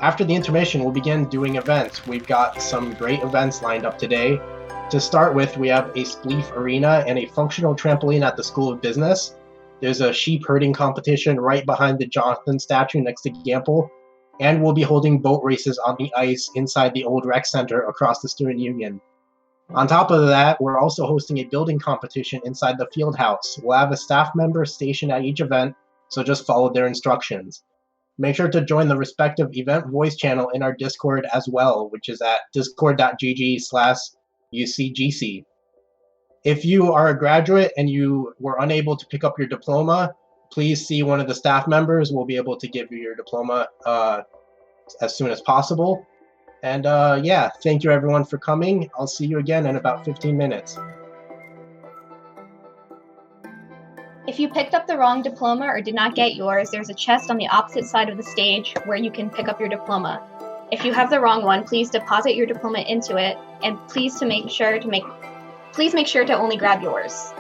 After the intermission, we'll begin doing events. We've got some great events lined up today. To start with, we have a spleef arena and a functional trampoline at the School of Business. There's a sheep herding competition right behind the Jonathan statue next to Gamble, and we'll be holding boat races on the ice inside the old rec center across the student union. On top of that, we're also hosting a building competition inside the field house. We'll have a staff member stationed at each event, so just follow their instructions. Make sure to join the respective event voice channel in our Discord as well, which is at discord.gg/UCGC. If you are a graduate and you were unable to pick up your diploma, please see one of the staff members. We'll be able to give you your diploma as soon as possible. And yeah, thank you everyone for coming. I'll see you again in about 15 minutes. If you picked up the wrong diploma or did not get yours, there's a chest on the opposite side of the stage where you can pick up your diploma. If you have the wrong one, please deposit your diploma into it, and please make sure to only grab yours.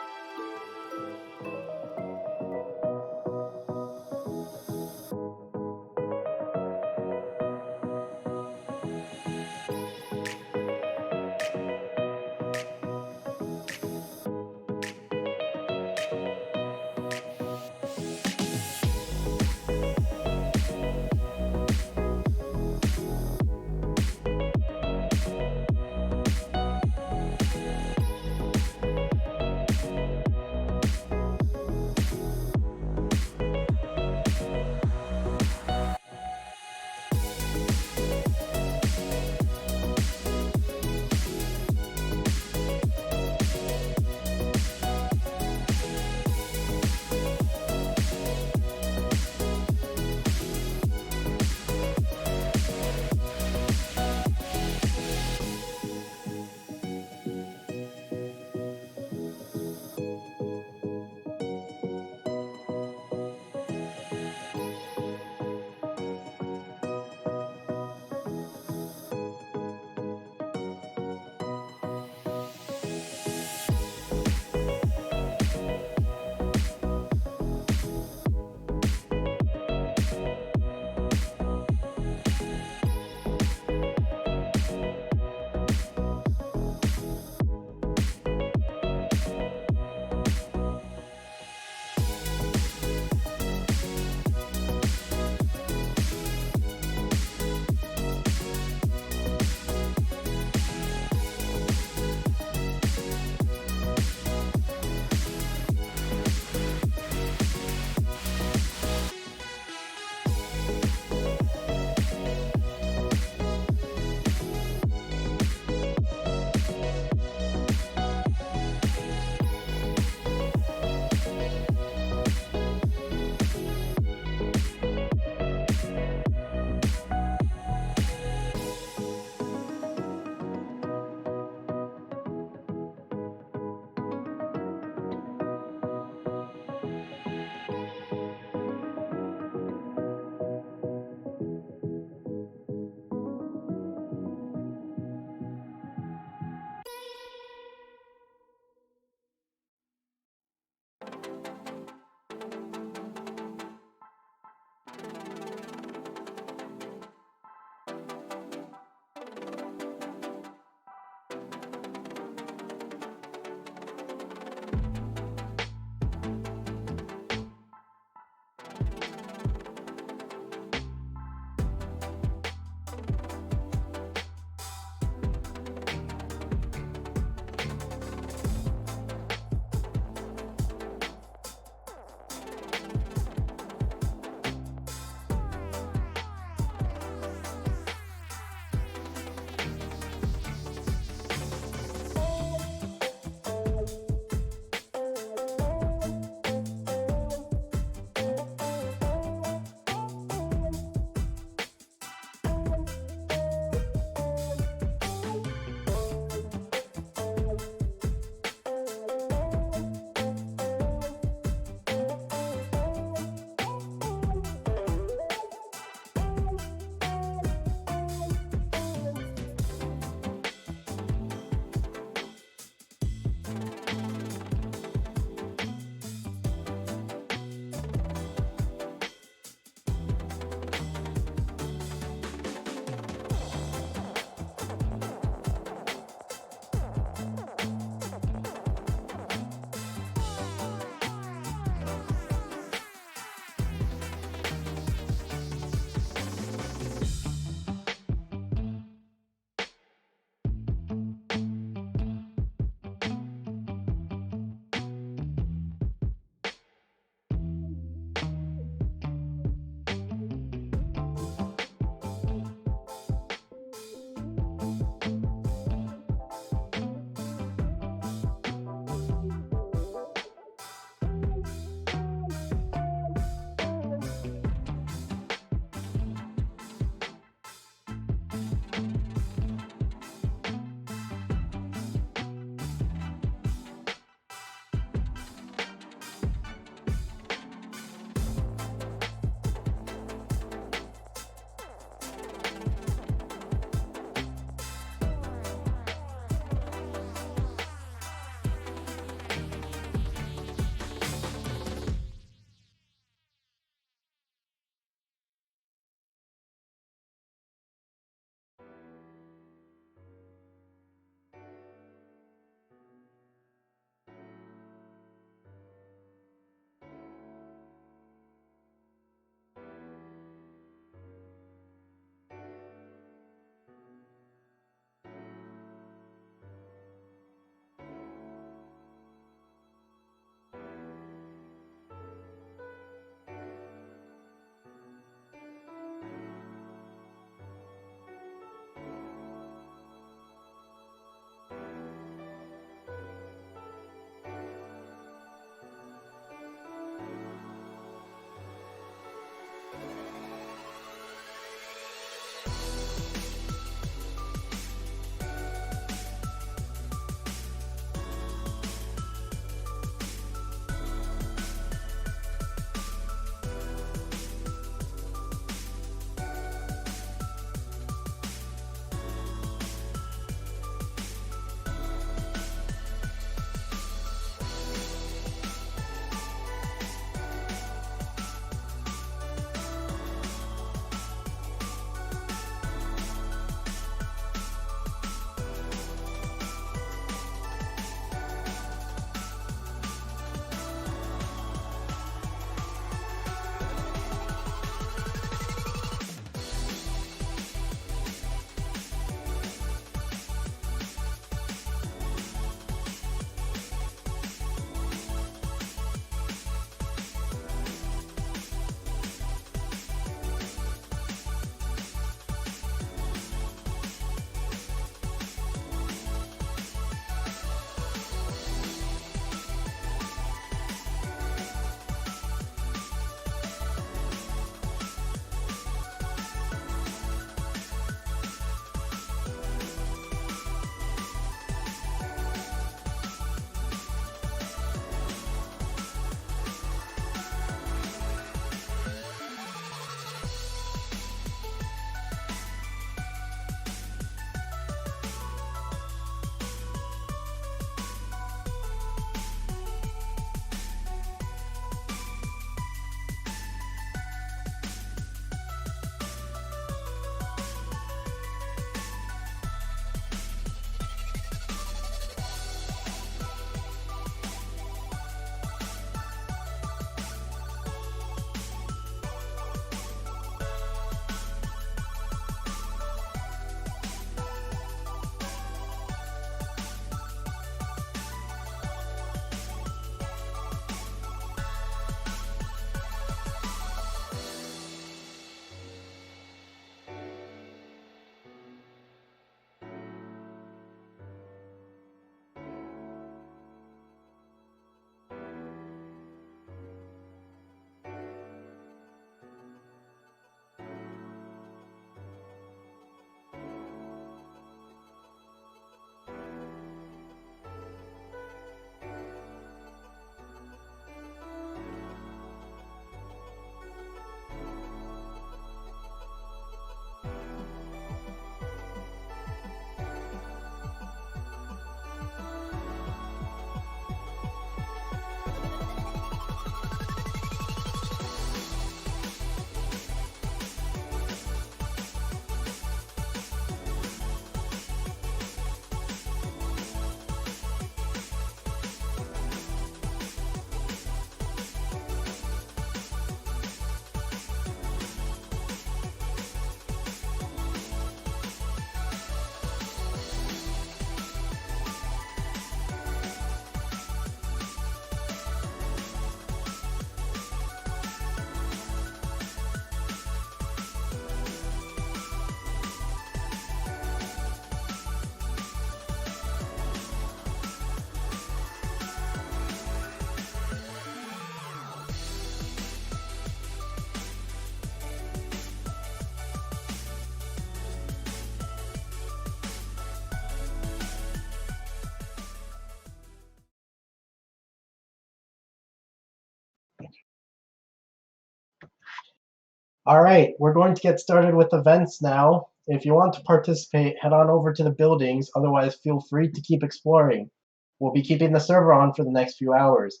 All right, we're going to get started with events now. If you want to participate, head on over to the buildings. Otherwise, feel free to keep exploring. We'll be keeping the server on for the next few hours.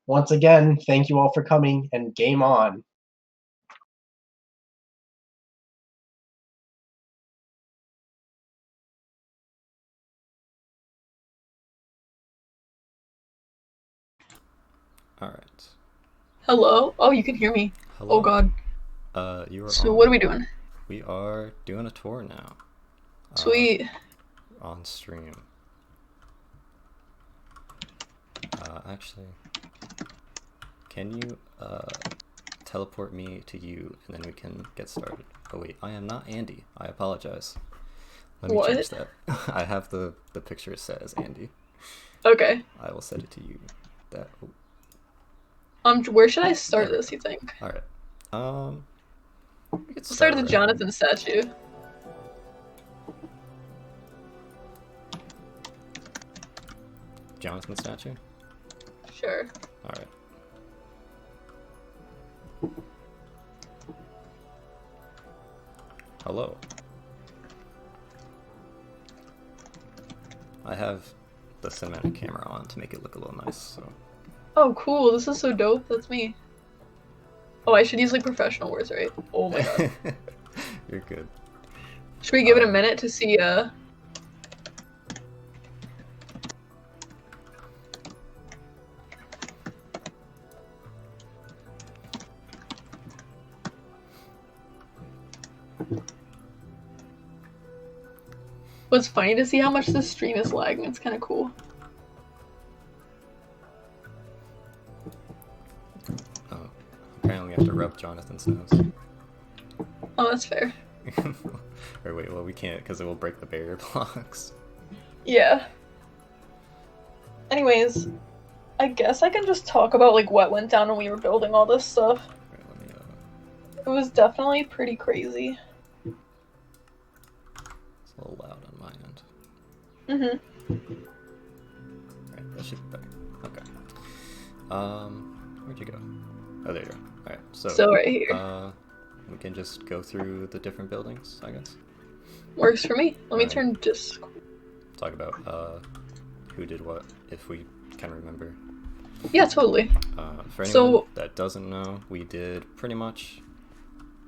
Once again, thank you all for coming, and game on. All right. Hello? Oh, you can hear me. Hello. Oh god. You are So on. what are we doing? We are doing a tour now. Sweet. On stream. Actually, can you teleport me to you and then we can get started? Oh wait, I am not Andy. I apologize. Let me change that. I have the picture set as Andy. Okay. I will set it to you. That. Where should I start this, you think? All right. We could Start at the right Jonathan statue. Jonathan statue? Sure. Alright. Hello. I have the cinematic camera on to make it look a little nice, so. Oh, cool. This is so dope. That's me. Oh, I should use like professional words, right? Oh my god. You're good. Should we give it a minute to see, It's funny to see how much this stream is lagging. It's kind of cool. Oh, apparently we have to rub Jonathan's nose. Oh, that's fair. Or wait, well we can't because it will break the barrier blocks. Yeah. Anyways, I guess I can just talk about like what went down when we were building all this stuff. Right, let me, It was definitely pretty crazy. It's a little loud on my end. Mm-hmm. Alright, that should be better. Okay. Where'd you go? Oh, there you go. Alright, So right here. We can just go through the different buildings, I guess. Works for me. Let me Alright. turn just... Talk about who did what, if we can remember. Yeah, totally. For anyone that doesn't know, we did pretty much...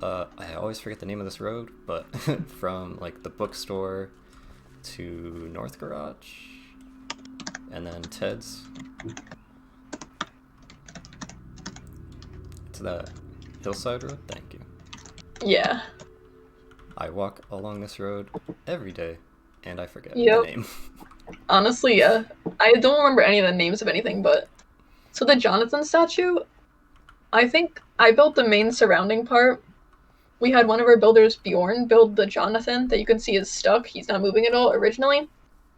I always forget the name of this road, but from like the bookstore to North Garage, and then Ted's to that hillside road. Thank you. Yeah. I walk along this road every day, and I forget the Yep. name. Honestly, yeah. I don't remember any of the names of anything, but... So the Jonathan statue, I think I built the main surrounding part. We had one of our builders, Bjorn, build the Jonathan that you can see is stuck. He's not moving at all originally.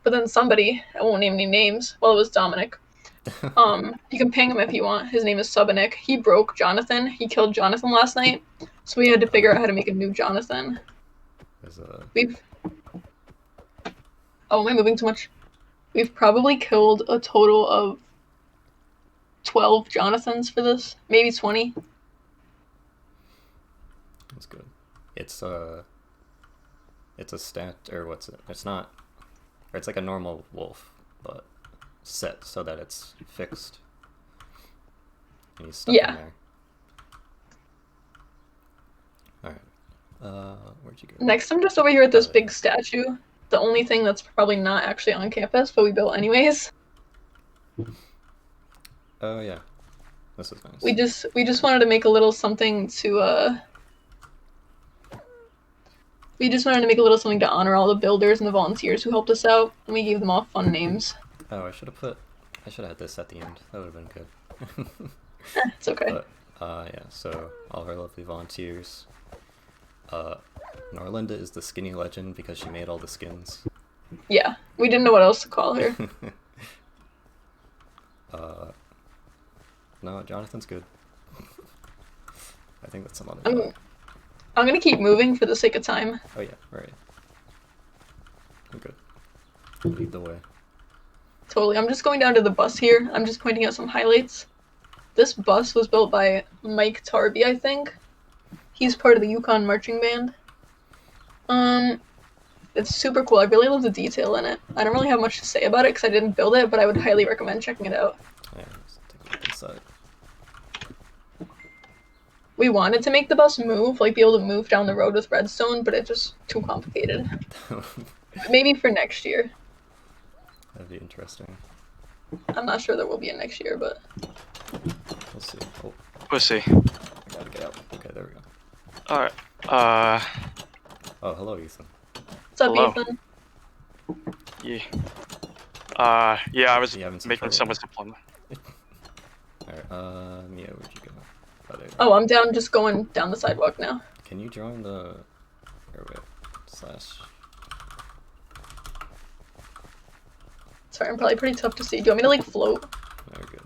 But then somebody, I won't name any names, well, it was Dominic. You can ping him if you want. His name is Subanik. He broke Jonathan. He killed Jonathan last night. So we had to figure out how to make a new Jonathan. Oh, am I moving too much? We've probably killed a total of 12 Jonathans for this. Maybe 20. That's good. It's a stat, or what's it? It's not, or it's like a normal wolf, but set so that it's fixed. And he's stuck in there. Alright. Where'd you go? Next, I'm just over here at this big statue. The only thing that's probably not actually on campus, but we built anyways. Oh yeah. This is nice. We just wanted to make a little something to We just wanted to make a little something to honor all the builders and the volunteers who helped us out, and we gave them all fun names. Oh, I should have had this at the end. That would have been good. It's okay. But, yeah, so all of our lovely volunteers. Norlinda is the skinny legend because she made all the skins. Yeah, we didn't know what else to call her. No, Jonathan's good. I think that's some other I'm gonna keep moving for the sake of time. Oh yeah, right. I'm good. Lead the way. Totally. I'm just going down to the bus here. I'm just pointing out some highlights. this bus was built by Mike Tarby, I think. He's part of the Yukon marching band. It's super cool. I really love the detail in it. I don't really have much to say about it because I didn't build it, but I would highly recommend checking it out. Yeah, let's take a look inside. We wanted to make the bus move, like be able to move down the road with redstone, but it's just too complicated. Maybe for next year. That'd be interesting. I'm not sure there will be a next year, but We'll see. Oh, We'll see. I gotta get out. Okay, there we go. Alright. Oh, hello, Ethan. what's up, Hello. Ethan? Yeah, I was You having some making trouble? someone's diploma. Alright, Mia, where'd you go? Oh, there you go. Oh, I'm down, just going down the sidewalk now. Can you join the... Or wait, slash... Sorry, I'm probably pretty tough to see. Do you want me to, like, float? Very good.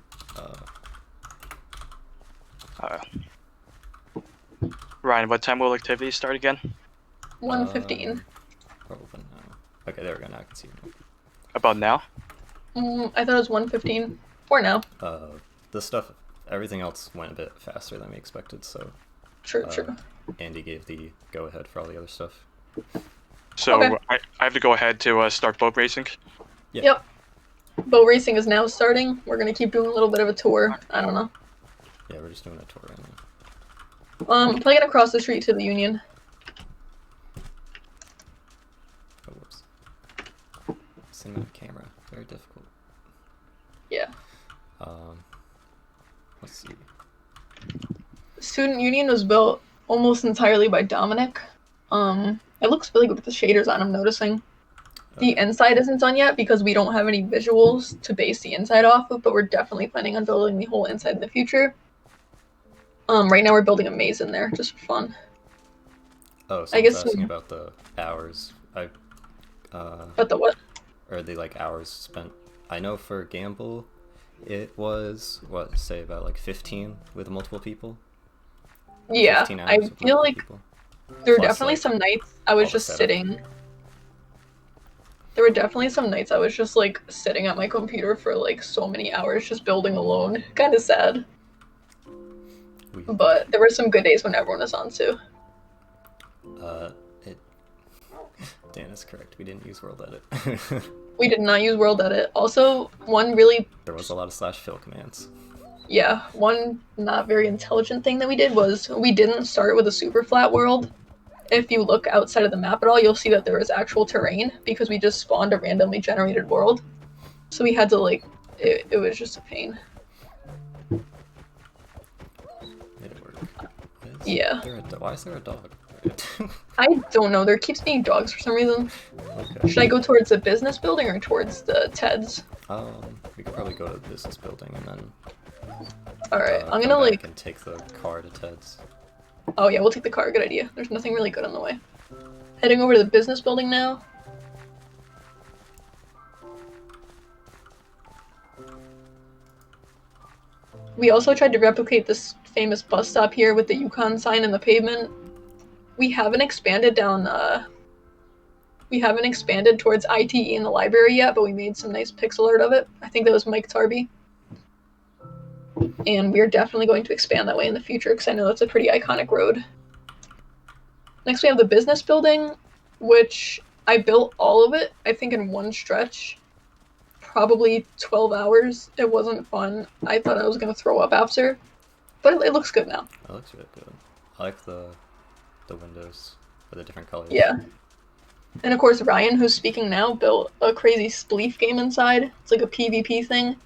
Ryan, what time will activities start again? 1:15. We're open now. Okay, there we go, now I can see you. About now? I thought it was 1:15. For now. The stuff, everything else went a bit faster than we expected, so... True, true. Andy gave the go-ahead for all the other stuff. So Okay. I have to go ahead to start boat racing. Yeah. Yep. Boat racing is now starting. We're gonna keep doing a little bit of a tour. I don't know. Yeah, we're just doing a tour right now. I'm probably gonna cross the street to the Union. Oh, whoops. Cinematic camera, very difficult. Yeah. Let's see. Student Union was built almost entirely by Dominic. It looks really good with the shaders on, I'm noticing. The inside isn't done yet because we don't have any visuals to base the inside off of, but we're definitely planning on building the whole inside in the future. Right now we're building a maze in there, just for fun. Oh, so I I guess was asking we- about the hours. But the what? Or the, like, hours spent. I know for Gamble, it was, what, say about, like, 15 with multiple people? Yeah, 15 hours I with feel multiple like people. there were Plus, definitely like, some nights I was all the just setup. sitting. There were definitely some nights I was just like sitting at my computer for like so many hours just building alone. Kind of sad. But there were some good days when everyone was on too. Dan is correct. We didn't use World Edit. We did not use World Edit. Also, one really, There was a lot of /fill commands. yeah, one not very intelligent thing that we did was we didn't start with a super flat world. If you look outside of the map at all, you'll see that there is actual terrain because we just spawned a randomly generated world. So we had to like, it was just a pain. It worked. Yeah. Why is there a dog? I don't know, there keeps being dogs for some reason. Okay. Should I go towards the business building or towards the TEDs? We could probably go to the business building and then Alright, I'm come gonna back like, and take the car to Ted's. oh yeah, we'll take the car, good idea. There's nothing really good on the way. Heading over to the business building now. We also tried to replicate this famous bus stop here with the Yukon sign in the pavement. We haven't expanded down, we haven't expanded towards ITE in the library yet, but we made some nice pixel art of it. I think that was Mike Tarby. And we're definitely going to expand that way in the future because I know that's a pretty iconic road. Next we have the business building, which I built all of it, I think in one stretch. Probably 12 hours. It wasn't fun. I thought I was going to throw up after. But it looks good now. That looks really good. I like the windows for the different colors. Yeah. And of course Ryan, who's speaking now, built a crazy spleef game inside. It's like a PvP thing.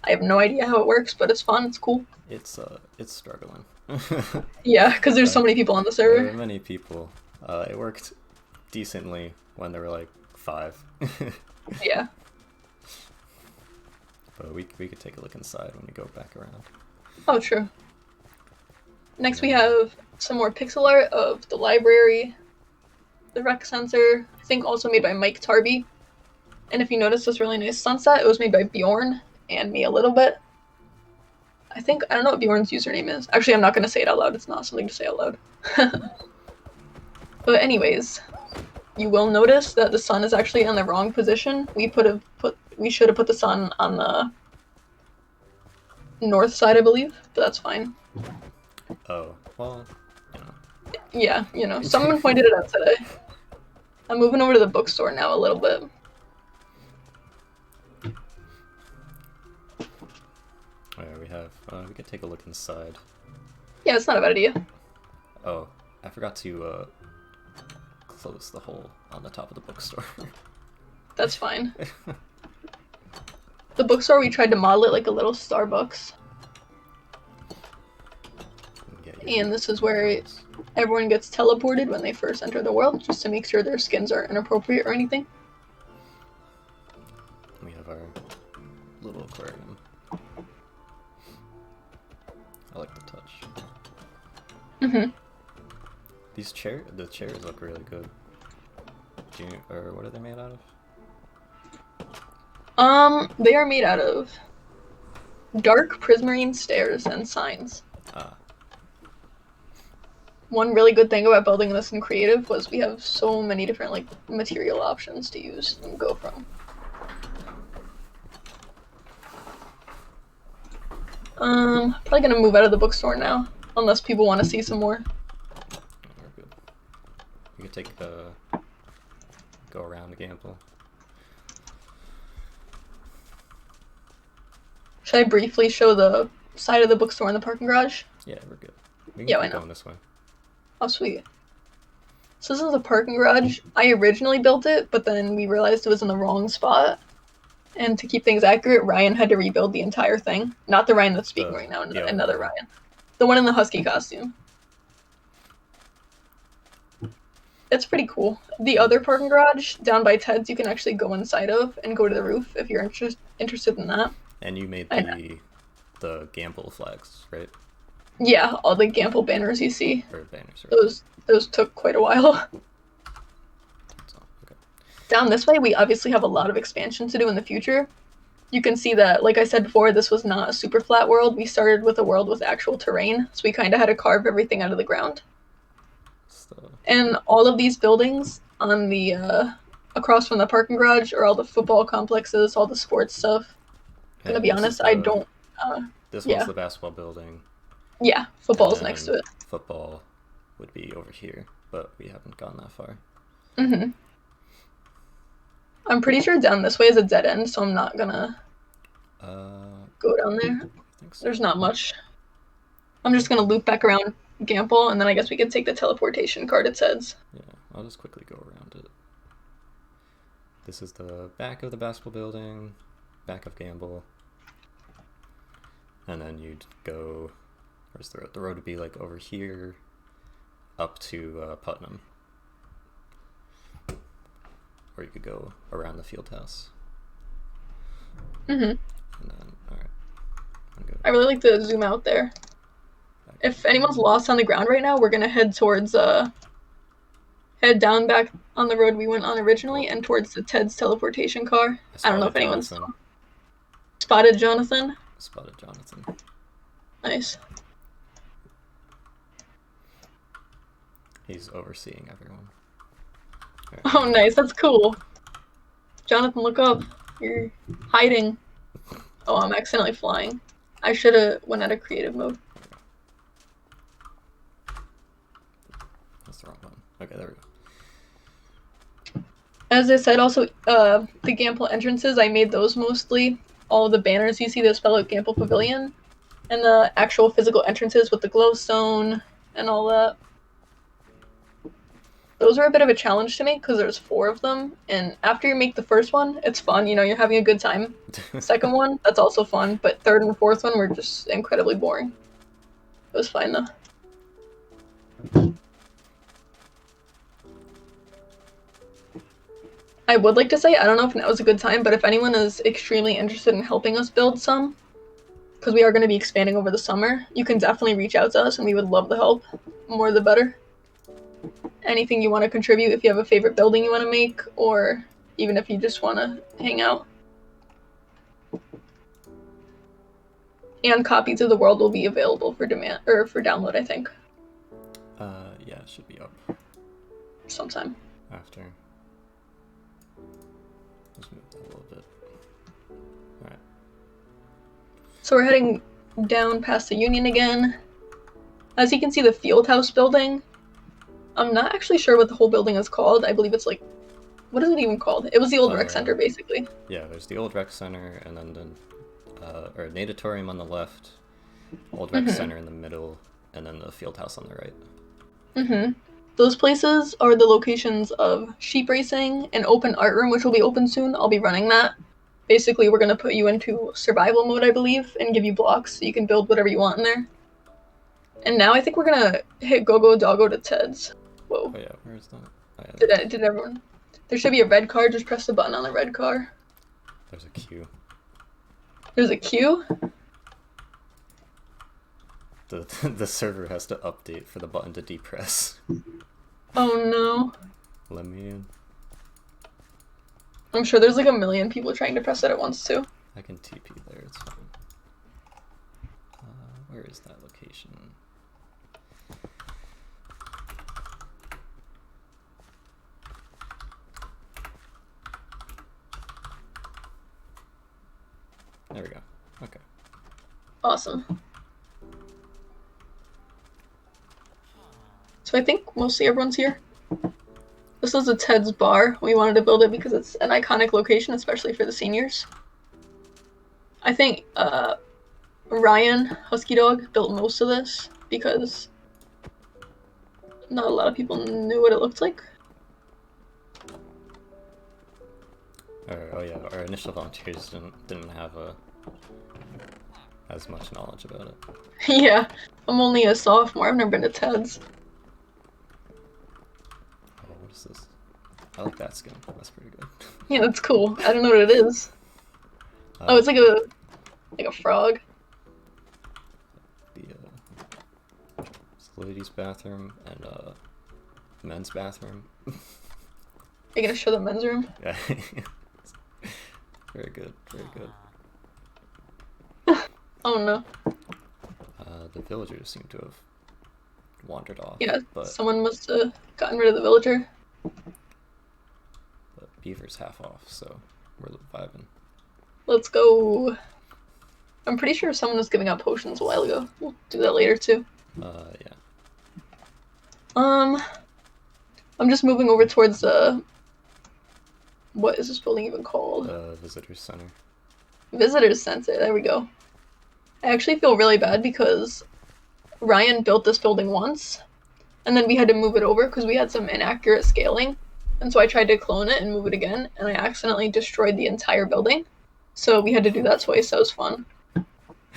I have no idea how it works, but it's fun, it's cool. It's struggling. Yeah, because there's so many people on the There server. were many people. It worked decently when there were like 5. Yeah. But we could take a look inside when we go back around. Oh, true. Next we have some more pixel art of the library, the rec center, I think also made by Mike Tarby. And if you notice this really nice sunset, it was made by Bjorn and me a little bit. I don't know what Bjorn's username is. Actually, I'm not going to say it out loud. It's not something to say out loud. But anyways, you will notice that the sun is actually in the wrong position. We should have put the sun on north side, I believe, but that's fine. Oh, well, you know. Yeah, you know, someone pointed it out today. I'm moving over to the bookstore now a little bit. Oh, yeah, we could take a look inside. Yeah, it's not a bad idea. Oh, I forgot to close the hole on the top of the bookstore. That's fine. The bookstore, we tried to model it like a little Starbucks. And this is where everyone gets teleported when they first enter the world, just to make sure their skins aren't inappropriate or anything. We have our little aquarium. I like the touch. Mm-hmm. The chairs look really good. Or what are they made out of? They are made out of dark prismarine stairs and signs. One really good thing about building this in creative was we have so many different like material options to use and go from. Probably gonna move out of the bookstore now, unless people want to see some more. We're good. We could take go around the gamble. Should I briefly show the side of the bookstore and the parking garage? Yeah, we're good. We can Yeah, keep going this way. Oh, sweet. So this is a parking garage. I originally built it, but then we realized it was in the wrong spot. And to keep things accurate, Ryan had to rebuild the entire thing. Not the Ryan that's speaking right now, another Ryan. The one in the husky costume. It's pretty cool. The other parking garage, down by Ted's, you can actually go inside of and go to the roof if you're interested in that. And you made the gamble flags, right? Yeah, all the gamble banners you see. Or banners, right? Those took quite a while. Okay. Down this way, we obviously have a lot of expansion to do in the future. You can see that, like I said before, this was not a super flat world. We started with a world with actual terrain, so we kind of had to carve everything out of the ground. And all of these buildings on the across from the parking garage are all the football complexes, all the sports stuff. I'm gonna be honest, I don't. This one's the basketball building. Yeah, football's next to it. Football would be over here, but we haven't gone that far. Mm-hmm. I'm pretty sure down this way is a dead end, so I'm not gonna go down there. I think so. There's not much. I'm just gonna loop back around Gamble, and then I guess we can take the teleportation card it says. Yeah, I'll just quickly go around it. This is the back of the basketball building, back of Gamble. And then you'd go, where's the road? The road would be like over here, up to Putnam. Or you could go around the field house. Mm-hmm. And then, alright. I really like to zoom out there. If anyone's lost on the ground right now, we're gonna head towards, head down back on the road we went on originally and towards the Ted's teleportation car. I don't know if anyone's spotted Jonathan. Spotted Jonathan. Nice. He's overseeing everyone. Right. Oh, nice. That's cool. Jonathan, look up. You're hiding. Oh, I'm accidentally flying. I should have went out of creative mode. That's the wrong one. Okay, there we go. As I said, also, the Gamble entrances, I made those mostly. All of the banners you see that spell out Gamble Pavilion. And the actual physical entrances with the glowstone and all that. Those are a bit of a challenge to make because there's 4 of them. And after you make the first one, it's fun. You know, you're having a good time. Second one, that's also fun. But third and fourth one were just incredibly boring. It was fine, though. I would like to say, I don't know if now is a good time, but if anyone is extremely interested in helping us build some, because we are going to be expanding over the summer, you can definitely reach out to us and we would love the help. More the better. Anything you want to contribute, if you have a favorite building you want to make, or even if you just want to hang out. And copies of the world will be available for demand or for download, I think. Yeah, it should be up sometime after. Let's move that a little bit. Alright. So we're heading down past the Union again. As you can see, the field house building. I'm not actually sure what the whole building is called. I believe it's like, what is it even called? It was the old rec center, basically. Yeah, there's the old rec center, and then or natatorium on the left, old rec center in the middle, and then the field house on the right. Those places are the locations of sheep racing and open art room, which will be open soon. I'll be running that. Basically, we're going to put you into survival mode, I believe, and give you blocks so you can build whatever you want in there. And now I think we're going to hit Go-Go Doggo to Ted's. Whoa. Oh yeah, where is that? Oh, yeah. Did everyone? There should be a red car. Just press the button on the red car. There's a queue. There's a queue? The server has to update for the button to depress. Oh no. Let me in. I'm sure there's like a million people trying to press it at once too. I can TP there, it's fine. Where is that location? There we go. Okay. Awesome. So I think mostly everyone's here. This is a Ted's bar. We wanted to build it because it's an iconic location, especially for the seniors. I think Ryan, Husky Dog, built most of this because not a lot of people knew what it looked like. Oh yeah, our initial volunteers didn't have as much knowledge about it. Yeah, I'm only a sophomore. I've never been to Ted's. Oh, what is this? I like that skin. That's pretty good. Yeah, that's cool. I don't know what it is. Oh, it's like a frog. It's the ladies' bathroom and men's bathroom. Are you gonna show the men's room? Yeah. Very good. Very good. Oh no. The villagers seem to have wandered off. Yeah, but someone must have gotten rid of the villager. But Beaver's half off, so we're vibing. Let's go. I'm pretty sure someone was giving out potions a while ago. We'll do that later too. Yeah. I'm just moving over towards what is this building even called? Visitors Center. Visitors Center, there we go. I actually feel really bad because Ryan built this building once, and then we had to move it over because we had some inaccurate scaling. And so I tried to clone it and move it again, and I accidentally destroyed the entire building. So we had to do that twice. That was fun.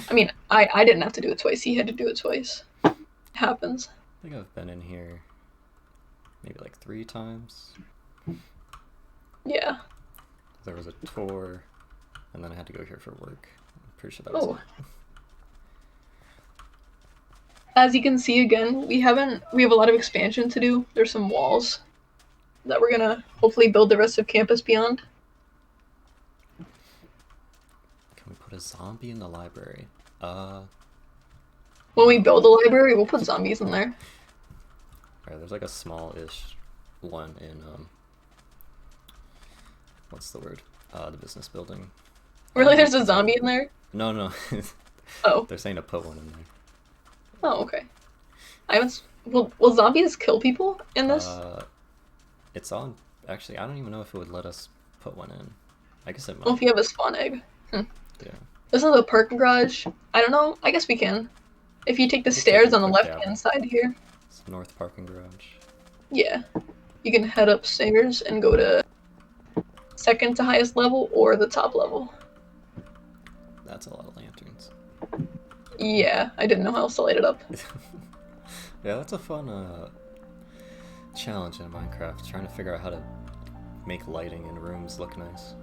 I mean, I didn't have to do it twice. He had to do it twice. It happens. I think I've been in here maybe like 3 times. Yeah. There was a tour, and then I had to go here for work. I'm pretty sure that was it. As you can see again, we have a lot of expansion to do. There's some walls that we're gonna hopefully build the rest of campus beyond. Can we put a zombie in the library? When we build a library, we'll put zombies in there. Alright, there's like a small-ish one in, what's the word? The business building. Really? There's a zombie in there? No. Oh. They're saying to put one in there. Oh, okay. I haven't... Will zombies kill people in this? It's on... Actually, I don't even know if it would let us put one in. I guess it might. Well, if you have a spawn egg. Yeah. This is a parking garage. I don't know. I guess we can. If you take the stairs on the left-hand side here. It's north parking garage. Yeah. You can head upstairs and go to second to highest level or the top level. That's a lot of lanterns. Yeah, I didn't know how else to light it up. Yeah, that's a fun challenge in Minecraft, trying to figure out how to make lighting in rooms look nice.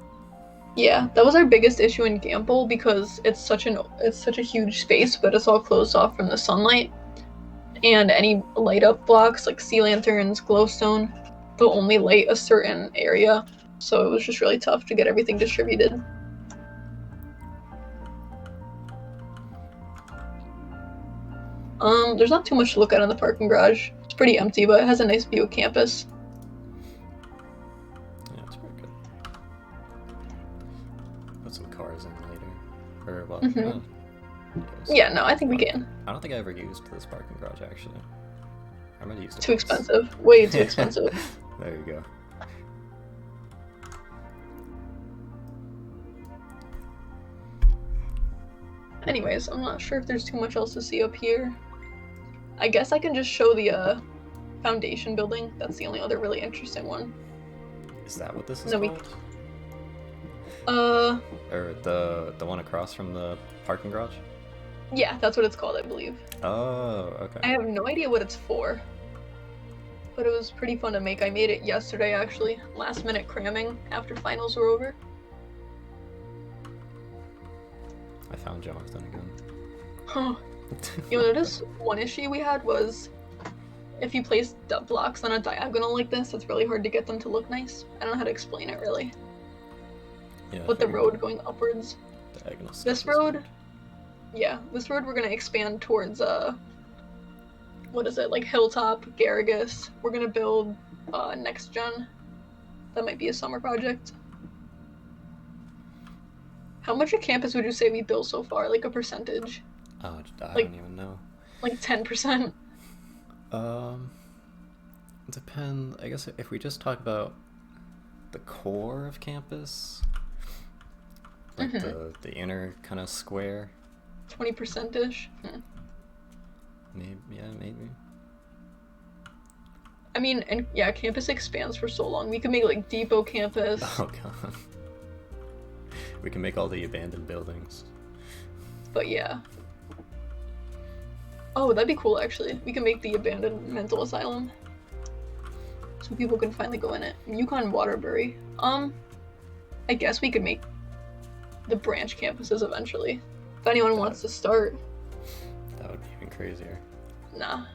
Yeah, that was our biggest issue in Gamble because it's such a huge space, but it's all closed off from the sunlight. And any light up blocks like sea lanterns, glowstone, they'll only light a certain area. So it was just really tough to get everything distributed. There's not too much to look at in the parking garage. It's pretty empty, but it has a nice view of campus. Yeah, it's pretty good. Put some cars in later. Or, well, Yeah, no, I think we can. I don't think I ever used this parking garage actually. I might have used it Too once. expensive. Way too expensive. There you go. Anyways, I'm not sure if there's too much else to see up here. I guess I can just show the foundation building. That's the only other really interesting one. Is that what this is No, called? Or the one across from the parking garage? Yeah, that's what it's called, I believe. Oh, okay. I have no idea what it's for, but it was pretty fun to make. I made it yesterday, actually. Last minute cramming after finals were over. I found Jonathan again. Huh. You'll notice one issue we had was if you place blocks on a diagonal like this, it's really hard to get them to look nice. I don't know how to explain it really. Yeah, With the road going upwards. Diagonal stuff This is road, weird. yeah, this road we're gonna expand towards what is it, like Hilltop, Garrigus. We're gonna build Next Gen. That might be a summer project. How much of campus would you say we built so far? Like a percentage? Oh, I like- don't even know. Like 10%? Depend. I guess if we just talk about the core of campus, like the inner kind of square. 20%-ish? Maybe, yeah, maybe. I mean, and yeah, campus expands for so long. We could make like Depot campus. Oh god. We can make all the abandoned buildings. But yeah. Oh, that'd be cool actually. We can make the abandoned mental asylum. So people can finally go in it. Yukon Waterbury. I guess we could make the branch campuses eventually. If anyone wants to start. That would be even crazier. Nah.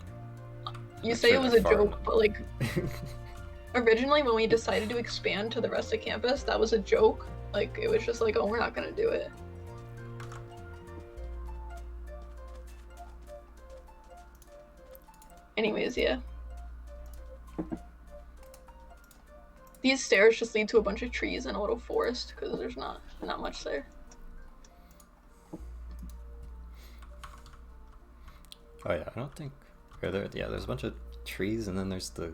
You I'm say sure it was they're a far joke, enough. but like originally when we decided to expand to the rest of campus, that was a joke. Like it was just like, oh, we're not gonna do it. Anyways, yeah. These stairs just lead to a bunch of trees and a little forest because there's not much there. Oh yeah, I don't think. Yeah, there's a bunch of trees, and then there's the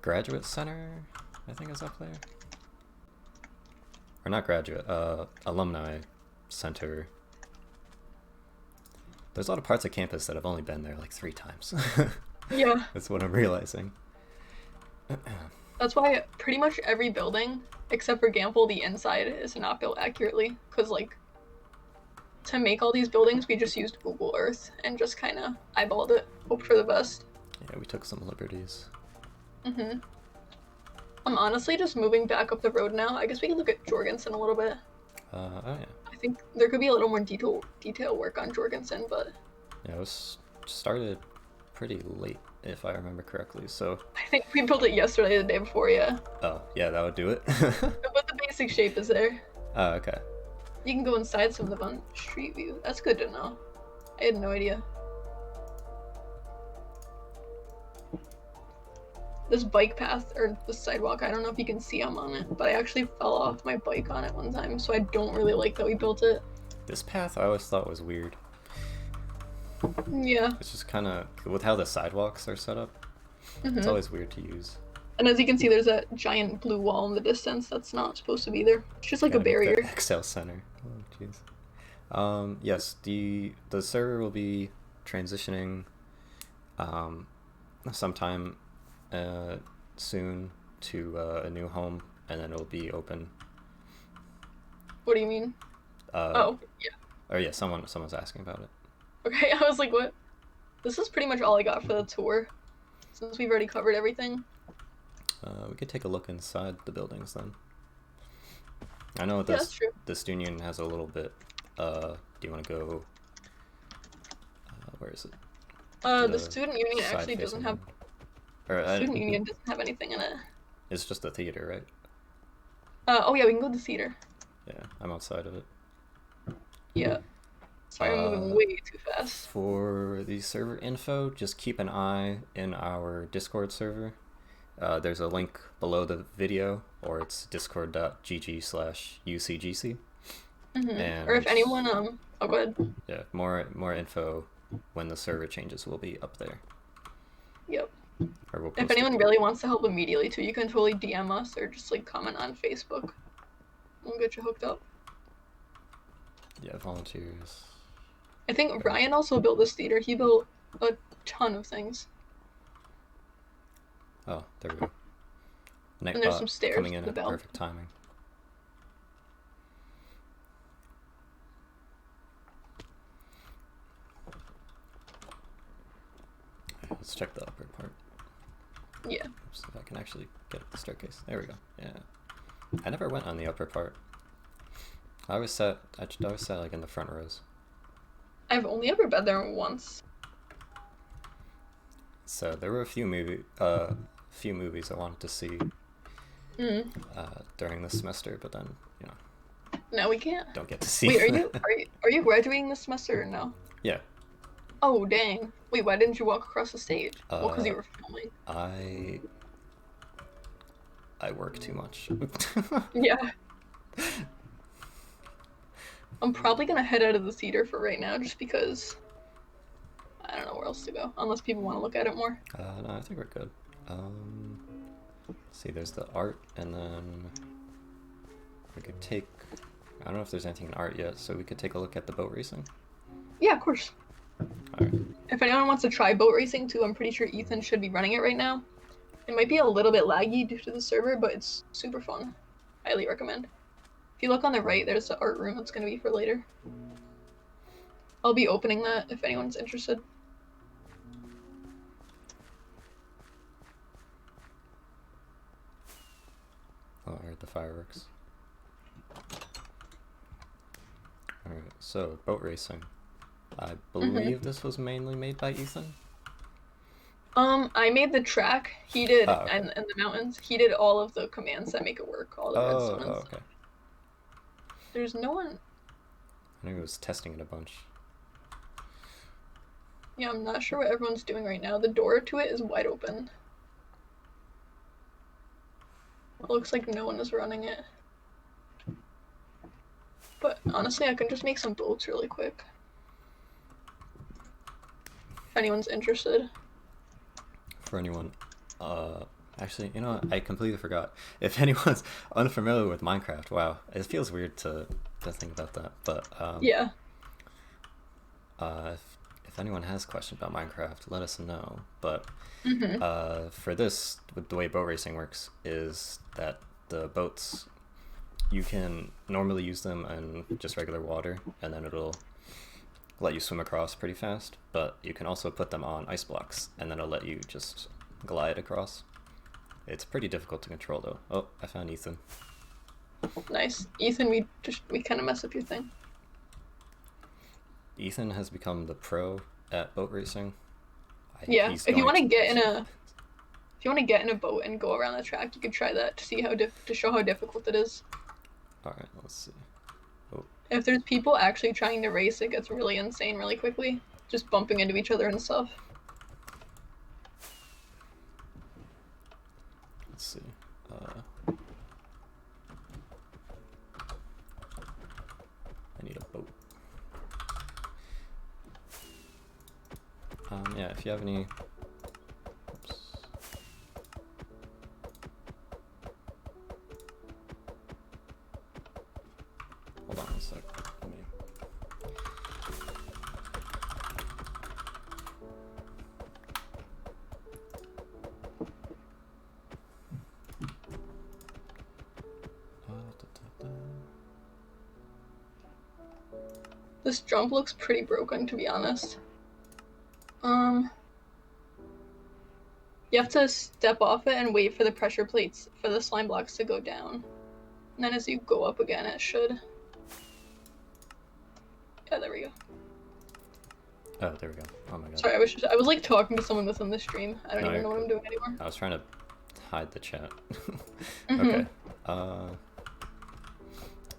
graduate center. I think is up there. Or not graduate, alumni center. There's a lot of parts of campus that have only been there like 3 times. Yeah. That's what I'm realizing. That's why pretty much every building, except for Gamble, the inside is not built accurately. Because, like, to make all these buildings, we just used Google Earth and just kind of eyeballed it, hoped for the best. Yeah, we took some liberties. Mm-hmm. I'm honestly just moving back up the road now. I guess we can look at Jorgensen a little bit. Oh yeah. I think there could be a little more detail work on Jorgensen, but... Yeah, it was started pretty late, if I remember correctly, so... I think we built it yesterday, the day before, yeah. Oh, yeah, that would do it. But the basic shape is there. Oh, okay. You can go inside some of them on Street View. That's good to know. I had no idea. This bike path, or the sidewalk, I don't know if you can see I'm on it, but I actually fell off my bike on it one time, so I don't really like that we built it. This path I always thought was weird. Yeah. It's just kind of, with how the sidewalks are set up, it's always weird to use. And as you can see, there's a giant blue wall in the distance that's not supposed to be there. It's just like a Gotta make barrier. that Excel Center. Oh, jeez. Yes, the server will be transitioning sometime soon to a new home, and then it'll be open. What do you mean? Oh, yeah. Or yeah, someone's asking about it. Okay, I was like, what? This is pretty much all I got for the tour, since we've already covered everything. We could take a look inside the buildings then. I know Yeah, that's true. this union has a little bit. Do you want to go? Where is it? The student union actually Side-facing doesn't have. one. Or, Student union doesn't have anything in it. It's just the theater, right? Oh yeah, we can go to the theater. Yeah, I'm outside of it. Yeah. Sorry, I'm moving way too fast. For the server info, just keep an eye in our Discord server. There's a link below the video, or it's discord.gg/UCGC. And Or if anyone, oh, go ahead. yeah, more info when the server changes will be up there. Yep. Or we'll If post it. anyone really wants to help immediately too, you can totally DM us or just like comment on Facebook. We'll get you hooked up. Yeah, volunteers. I think Ryan also built this theater. He built a ton of things. Oh, there we go. And there's some stairs coming to in the at bell. perfect timing. Let's check the upper part. Yeah. Oops, if I can actually get the staircase. There we go. Yeah. I never went on the upper part. I always sat like in the front rows. I've only ever been there once. So there were a few movies I wanted to see during the semester, but then No, we can't. don't get to see. Wait, are you graduating this semester or no? Yeah. Oh dang. Wait, why didn't you walk across the stage? Well, because you were filming. I work too much. Yeah. I'm probably gonna head out of the theater for right now, just because I don't know where else to go, unless people want to look at it more. No, I think we're good. See, there's the art, and then we could take. I don't know if there's anything in art yet, so we could take a look at the boat racing. Yeah, of course. Alright. If anyone wants to try boat racing too, I'm pretty sure Ethan should be running it right now. It might be a little bit laggy due to the server, but it's super fun. Highly recommend. If you look on the right, there's the art room that's going to be for later. I'll be opening that if anyone's interested. Oh, I heard the fireworks. Alright, so boat racing. I believe this was mainly made by Ethan. I made the track. He did, okay. and the mountains. He did all of the commands that make it work. All the redstone and stuff. Okay. There's no one. I think he was testing it a bunch. Yeah, I'm not sure what everyone's doing right now. The door to it is wide open. It looks like no one is running it. But honestly, I can just make some boats really quick. If anyone's interested. For anyone, actually, you know what? I completely forgot. If anyone's unfamiliar with Minecraft, wow, it feels weird to think about that. But yeah. If anyone has questions about Minecraft, let us know. But for this, with the way boat racing works, is that the boats, you can normally use them in just regular water, and then it'll let you swim across pretty fast. But you can also put them on ice blocks, and then it'll let you just glide across. It's pretty difficult to control, though. Oh, I found Ethan. Nice. Ethan, we kind of mess up your thing. Ethan has become the pro at boat racing. Yeah, if you want to get in a boat and go around the track, you could try that to see to show how difficult it is. All right, let's see. Oh. If there's people actually trying to race, it gets really insane really quickly, just bumping into each other and stuff. Let's see. I need a boat. Yeah, if you have any. Oops. Hold on a sec. Let me. This jump looks pretty broken, to be honest. You have to step off it and wait for the pressure plates for the slime blocks to go down. And then as you go up again, it should. Yeah, there we go. Oh, there we go. Oh my god. Sorry, I was like talking to someone within the stream. I don't even know what I'm doing anymore. I was trying to hide the chat. Okay. Oh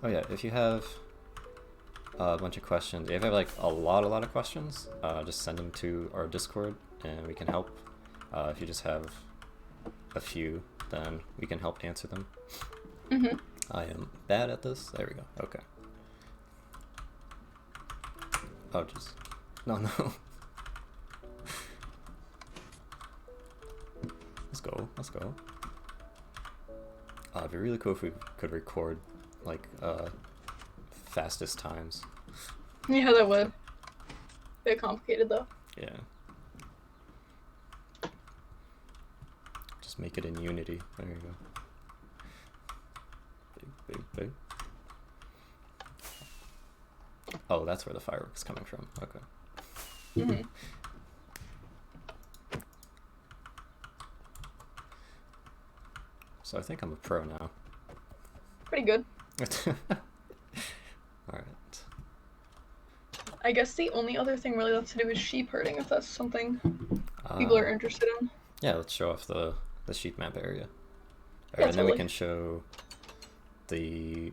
yeah, if you have a bunch of questions, if you have like a lot of questions, just send them to our Discord and we can help. If you just have a few, then we can help answer them. I am bad at this. There we go. Okay. Oh, just... No, no. Let's go, let's go. It'd be really cool if we could record, like, fastest times. Yeah, that would. Bit complicated, though. Yeah. Just make it in Unity. There you go. Big, big, big. Oh, that's where the fireworks coming from. Okay. Mm-hmm. So I think I'm a pro now. Pretty good. Alright. I guess the only other thing really left to do is sheep herding, if that's something people are interested in. Yeah, let's show off the sheep map area. Yeah, And then we totally. can show the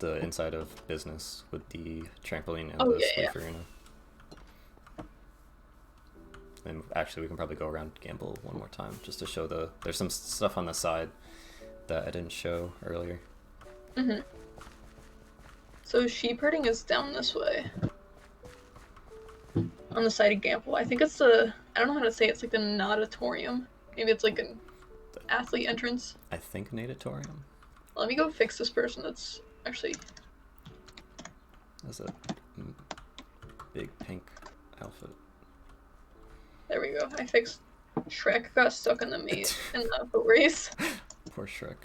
inside of business with the trampoline and the sleep arena. And actually, we can probably go around Gamble one more time just to show there's some stuff on the side that I didn't show earlier. Mm-hmm. So sheep herding is down this way. On the side of Gamble. I think it's I don't know how to say it. It's like the natatorium. Maybe it's like an athlete entrance. I think natatorium. Let me go fix this person that's actually... That's a big pink outfit. There we go. I fixed... Shrek got stuck in the maze in the boat race. Poor Shrek.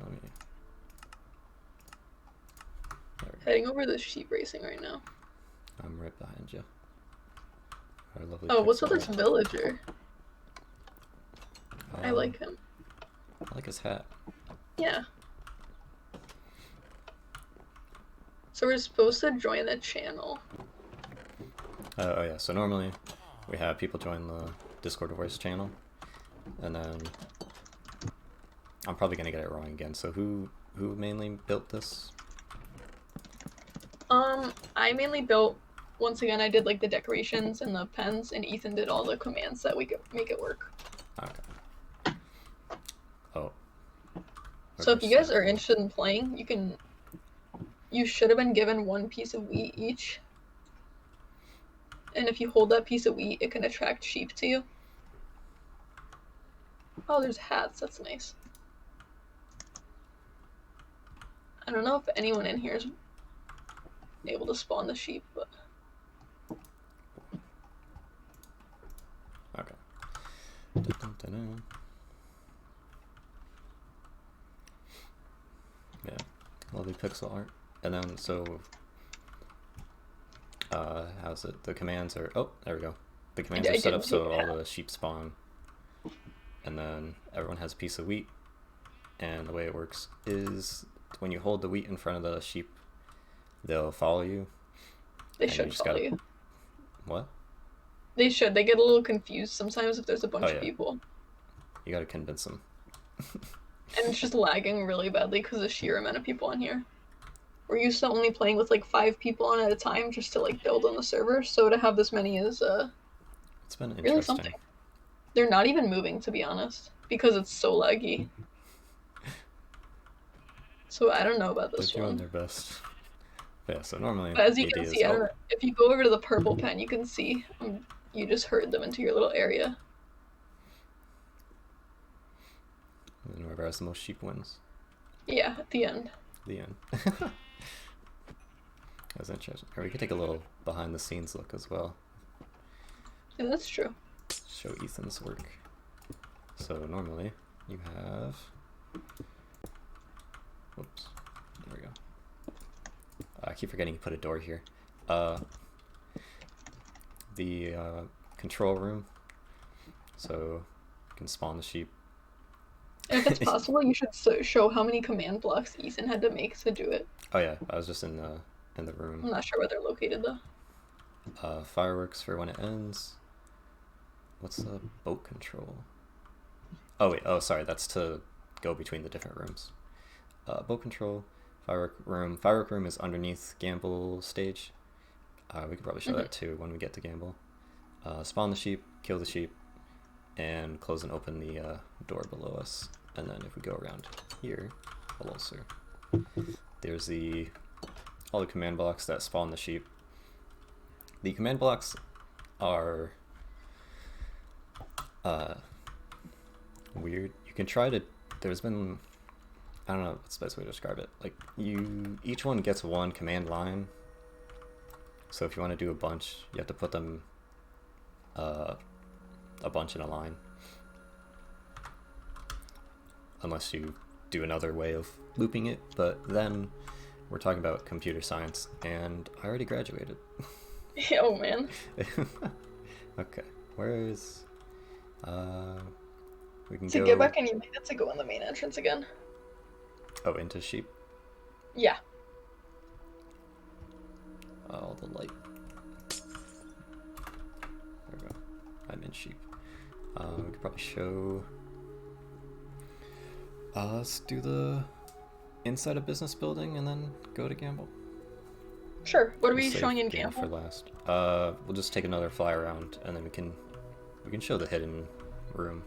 Let me... Heading over to the sheep racing right now. I'm right behind you. Our lovely Oh, what's pixel with this art. villager? I like him. I like his hat. Yeah. So we're supposed to join the channel. Oh yeah, so normally we have people join the Discord voice channel, and then I'm probably gonna get it wrong again. So who mainly built this? I mainly built, once again, I did like the decorations and the pens, and Ethan did all the commands that we could make it work. Okay. Oh. So if you guys are interested in playing, you should have been given one piece of wheat each. And if you hold that piece of wheat, it can attract sheep to you. Oh, there's hats, that's nice. I don't know if anyone in here is able to spawn the sheep, but... Okay. Dun-dun-dun-dun. Yeah, lovely pixel art. And then, so, how's it? The commands are, oh, there we go. The commands are set up so all the sheep spawn. And then everyone has a piece of wheat. And the way it works is when you hold the wheat in front of the sheep, they'll follow you. They should follow you. What? They should. They get a little confused sometimes if there's a bunch of people. You gotta convince them. And it's just lagging really badly because of the sheer amount of people on here. We're used to only playing with like 5 people on at a time just to like build on the server, so to have this many is it's been really something. They're not even moving, to be honest, because it's so laggy. So I don't know about this They're one. doing their best. But yeah, so normally, but as you can see, if you go over to the purple pen, you can see you just herd them into your little area. And whoever has the most sheep wins. Yeah, at the end. The end. That was interesting. Or we could take a little behind the scenes look as well. Yeah, that's true. Show Ethan's work. So normally you have... Whoops. There we go. I keep forgetting to put a door here. The control room. So you can spawn the sheep. And if it's possible, you should show how many command blocks Ethan had to make to do it. Oh yeah, I was just in the room. I'm not sure where they're located though. Fireworks for when it ends. What's the boat control? Oh wait, oh sorry, that's to go between the different rooms. Boat control, firework room. Firework room is underneath Gamble stage. We could probably show that too when we get to Gamble. Spawn the sheep, kill the sheep, and close and open the door below us. And then if we go around here, hello sir. there's all the command blocks that spawn the sheep. The command blocks are weird. You can try to, there's been, I don't know what's the best way to describe it. Like each one gets one command line. So if you want to do a bunch, you have to put them a bunch in a line. Unless you do another way of looping it, but then we're talking about computer science, and I already graduated. Oh man. Okay, where's we can To go get back on your main, to go in the main entrance again. Oh, into sheep. Yeah. Oh, the light. There we go. I'm in sheep. We could probably show. Let's do the inside a business building and then go to Gamble. Sure. What are we We'll save showing in Gamble Gamble? for last? We'll just take another fly around and then we can show the hidden room.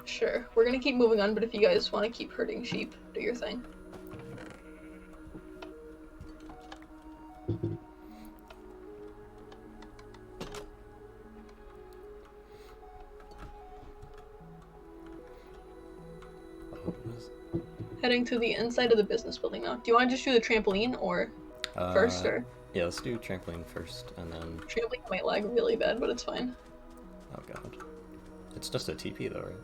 Sure. We're gonna keep moving on, but if you guys want to keep herding sheep, do your thing. Heading to the inside of the business building now. Do you want to just do the trampoline or first, or? Yeah, let's do trampoline first and then. Trampoline might lag really bad, but it's fine. Oh god. It's just a TP though, right?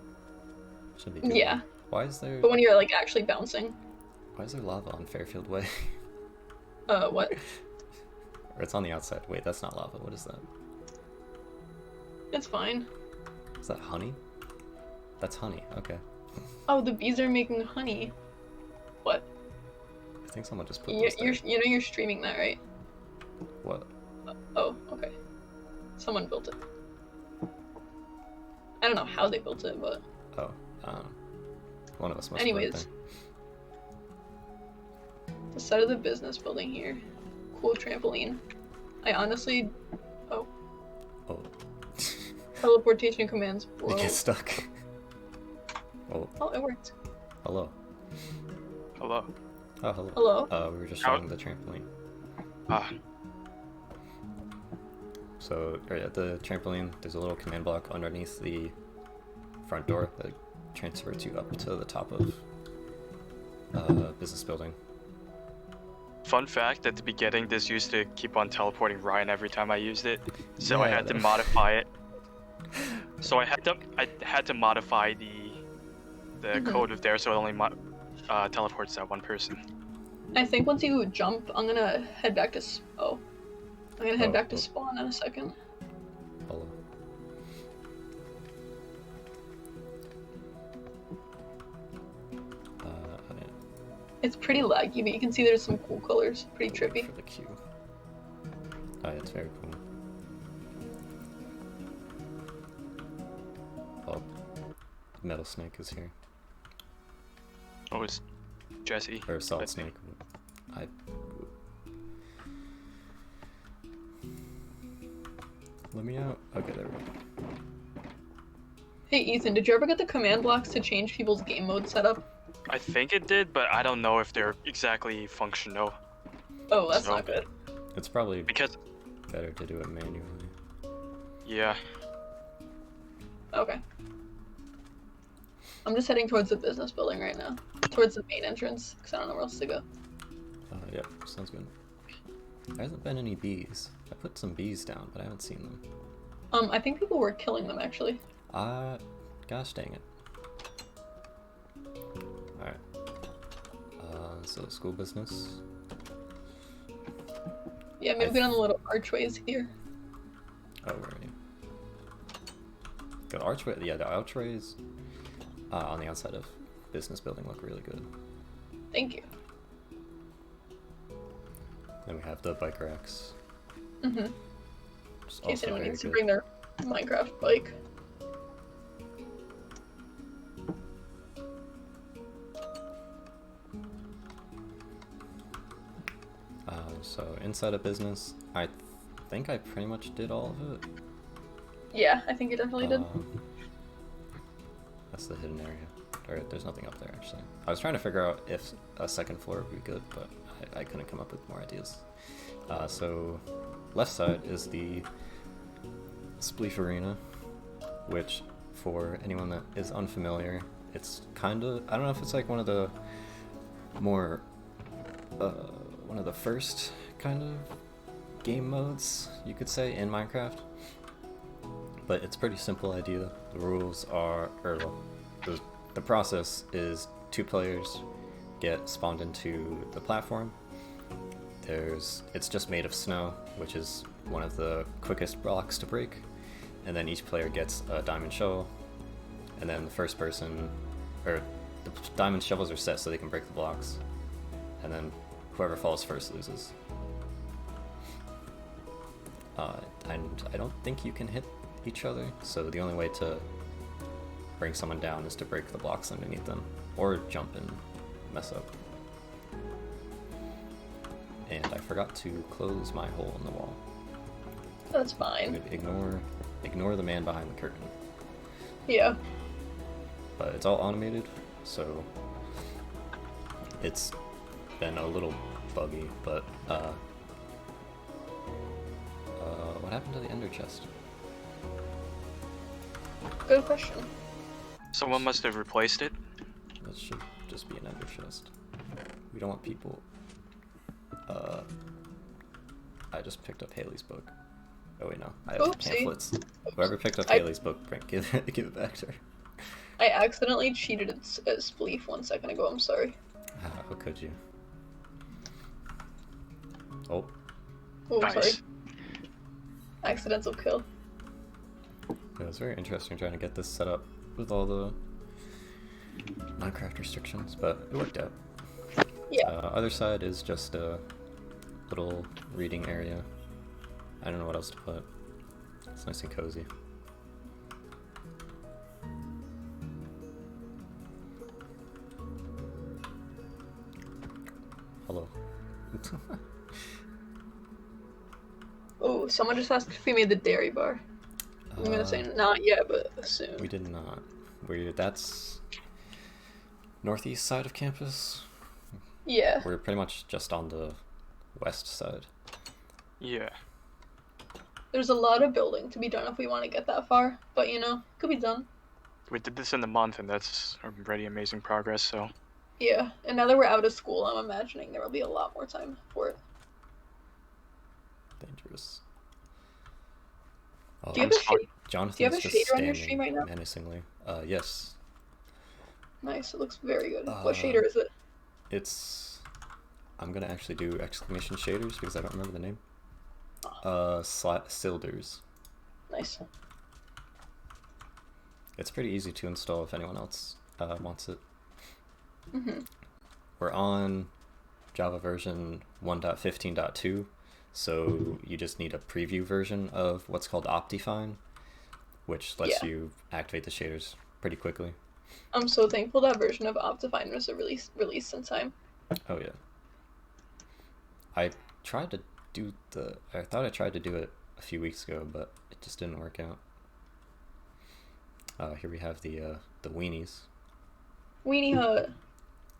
Should be good. Yeah. Why is there? But when you're like actually bouncing. Why is there lava on Fairfield Way? What? Or it's on the outside. Wait, that's not lava. What is that? It's fine. Is that honey? That's honey. Okay. Oh, the bees are making honey. What? I think someone just put You, those there. you know you're streaming that, right? What? Oh, okay. Someone built it. I don't know how they built it, but... Oh, one of us must Anyways. have The side of the business building here. Cool trampoline. I honestly... Oh. Oh. Teleportation commands, bro. You get stuck. Oh. Oh, it worked. Hello. Hello. Oh, hello. Hello. We were just showing the trampoline. Ah. So, right at the trampoline, there's a little command block underneath the front door that transfers you up to the top of business building. Fun fact, at the beginning, this used to keep on teleporting Ryan every time I used it, so I Yeah, had to that- modify it. So I had to modify the code of there so it only teleports that one person. I think once you jump, I'm gonna head back to... I'm gonna head back to oh. spawn in a second. Hello. It's pretty laggy, but you can see there's some cool colors. Pretty trippy. For the queue. Oh, yeah, it's very cool. Oh, Metal Snake is here. Oh, it's Jesse. Or Solid Snake. Let me out. Okay, there we go. Hey Ethan, did you ever get the command blocks to change people's game mode setup? I think it did, but I don't know if they're exactly functional. Oh, that's So- not good. It's probably Because, better to do it manually. yeah. Okay. I'm just heading towards the business building right now. Towards the main entrance, because I don't know where else to go. Yep, sounds good. There hasn't been any bees. I put some bees down, but I haven't seen them. I think people were killing them, actually. Gosh dang it. Alright. So school business. Yeah, maybe get on the little archways here. Oh, where are you? The archway, yeah, the archways on the outside of business building look really good. Thank you. Then we have the bike racks. Mm-hmm. Which is In case also anyone very needs to good. bring their Minecraft bike. So inside a business, I think I pretty much did all of it. Yeah, I think you definitely did. That's the hidden area. Or there's nothing up there, actually. I was trying to figure out if a second floor would be good, but I couldn't come up with more ideas. So left side is the Spleef Arena, which for anyone that is unfamiliar, it's kind of, I don't know if it's like one of the more, one of the first kind of game modes, you could say, in Minecraft. But it's a pretty simple idea. The rules are, the process is 2 players get spawned into the platform. It's just made of snow, which is one of the quickest blocks to break. And then each player gets a diamond shovel. And then the first person, or the diamond shovels are set so they can break the blocks. And then whoever falls first loses. And I don't think you can hit each other, so the only way to bring someone down is to break the blocks underneath them, or jump and mess up. And I forgot to close my hole in the wall. That's fine. Ignore the man behind the curtain. Yeah. But it's all automated, so it's been a little buggy, but what happened to the ender chest? Good question. Someone must have replaced it. That should just be an ender chest. We don't want people. I just picked up Haley's book. Oh wait, no, I have Oopsie. pamphlets. Whoever picked up Haley's book, give it back to her. I accidentally cheated at Spleef 1 second ago, I'm sorry. How could you? Oh. Oh, Nice. sorry. Accidental kill. Yeah, it's very interesting trying to get this set up with all the Minecraft restrictions, but it worked out. Yeah. Other side is just a little reading area. I don't know what else to put. It's nice and cozy. Hello. Oh, someone just asked if we made the dairy bar. I'm gonna say not yet, but soon. We did not. That's northeast side of campus. Yeah. We're pretty much just on the west side. Yeah. There's a lot of building to be done if we want to get that far, but you know, could be done. We did this in a month, and that's already amazing progress, so. Yeah, and now that we're out of school, I'm imagining there will be a lot more time for it. Dangerous. Oh, Do you have a shade? Jonathan's Do you have a just shader on your standing stream right now? menacingly. Yes. Nice, it looks very good. What shader is it? It's... I'm gonna actually do exclamation shaders because I don't remember the name. Silders. Nice. It's pretty easy to install if anyone else wants it. Mm-hmm. We're on Java version 1.15.2, so you just need a preview version of what's called Optifine, which lets you activate the shaders pretty quickly. I'm so thankful that version of Optifine was released in time. Oh yeah. I thought I tried to do it a few weeks ago, but it just didn't work out. Here we have the weenies. Weenie Hut.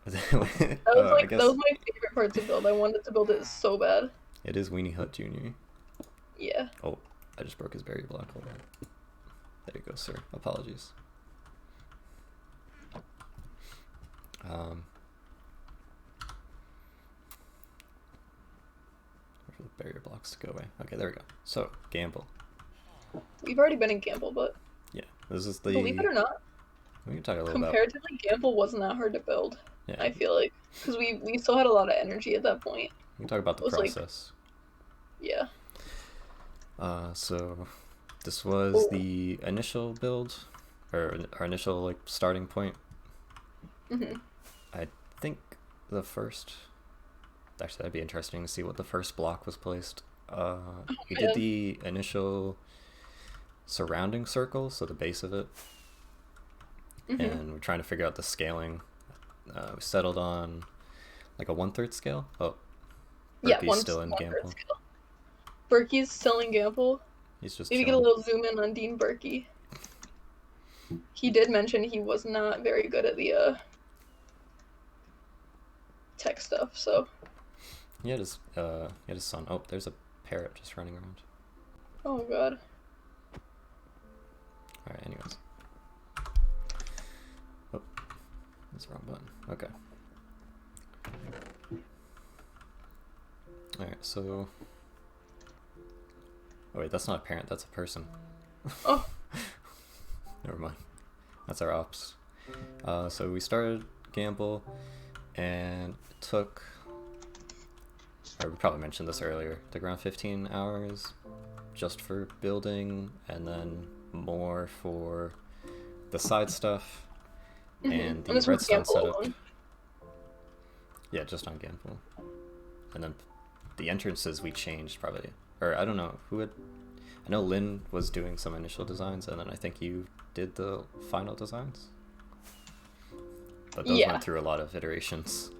That That was my favorite part to build. I wanted to build it so bad. It is Weenie Hut Jr. Yeah. Oh, I just broke his berry block. Hold on. There you go, sir. Apologies. Wait for the barrier blocks to go away. Okay, there we go. So, gamble. We've already been in Gamble, but Yeah, this is the... believe it or not, We can talk a little about... comparatively, Gamble wasn't that hard to build. Yeah. I feel like, because we still had a lot of energy at that point. We can talk about the It was like- process. Yeah. So this was the initial build, or our initial like starting point. Mm-hmm. I think the first, actually that'd be interesting to see what the first block was placed. We did the initial surrounding circle, so the base of it, and we're trying to figure out the scaling. We settled on like a 1/3 scale. Oh, Burkey's still in Gamble. Burkey's still in Gamble. He's just Maybe get a chilling. little zoom in on Dean Burkey. he did mention he was not very good at the tech stuff, so. He had his son. Oh, there's a parrot just running around. Oh god. Alright, anyways. Oh, that's the wrong button. Okay. Alright, so... Oh wait, that's not a parent, that's a person. Oh. Never mind. That's our ops. So we started Gamble, and it took... Or we probably mentioned this earlier. It took around 15 hours just for building, and then more for the side stuff, and the redstone setup. Alone. Yeah, just on Gamble. And then the entrances we changed probably. Or I don't know, who had... I know Lynn was doing some initial designs, and then I think you did the final designs? But those went through a lot of iterations.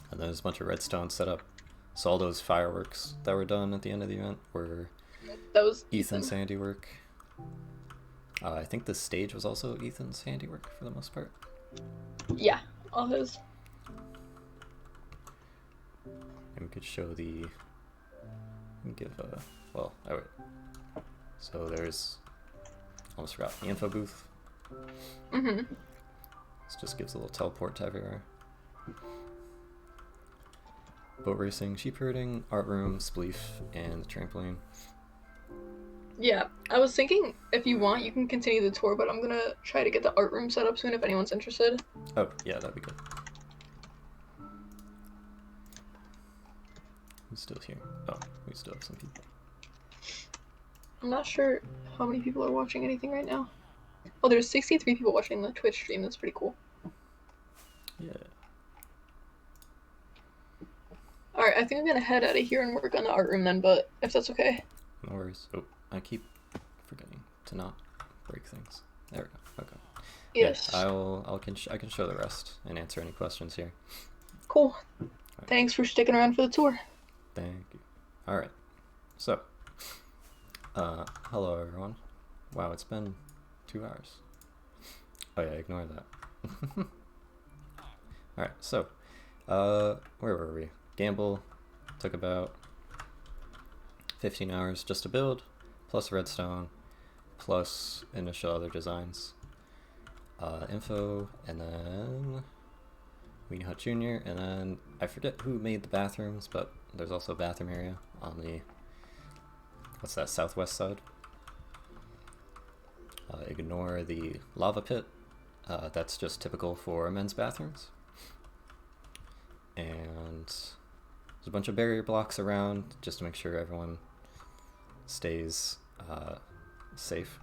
And then there's a bunch of redstone set up. So all those fireworks that were done at the end of the event were Ethan's handiwork. I think the stage was also Ethan's handiwork for the most part. Yeah, all his. And we could show the... give a... Well, oh wait. So there's... Almost forgot. The info booth. Mm-hmm. This just gives a little teleport to everywhere. Boat racing, sheep herding, art room, spleef, and trampoline. Yeah, I was thinking if you want, you can continue the tour, but I'm gonna try to get the art room set up soon if anyone's interested. Oh, yeah, that'd be good. Who's still here? Oh, we still have some people. I'm not sure how many people are watching anything right now. Oh, there's 63 people watching the Twitch stream. That's pretty cool. Yeah. Alright, I think I'm gonna head out of here and work on the art room then, but if that's okay. No worries. Oh, I keep forgetting to not break things. There we go. Okay. Yes. Yeah, I can show the rest and answer any questions here. Cool. Right. Thanks for sticking around for the tour. Thank you. Alright. So, hello everyone. Wow, it's been 2 hours. Oh yeah, ignore that. Alright, so, where were we? Gamble took about 15 hours just to build, plus redstone, plus initial other designs. Info, and then Weenie Hut Jr., and then I forget who made the bathrooms, but there's also a bathroom area on the, what's that, southwest side. Ignore the lava pit. That's just typical for men's bathrooms. And there's a bunch of barrier blocks around just to make sure everyone stays safe.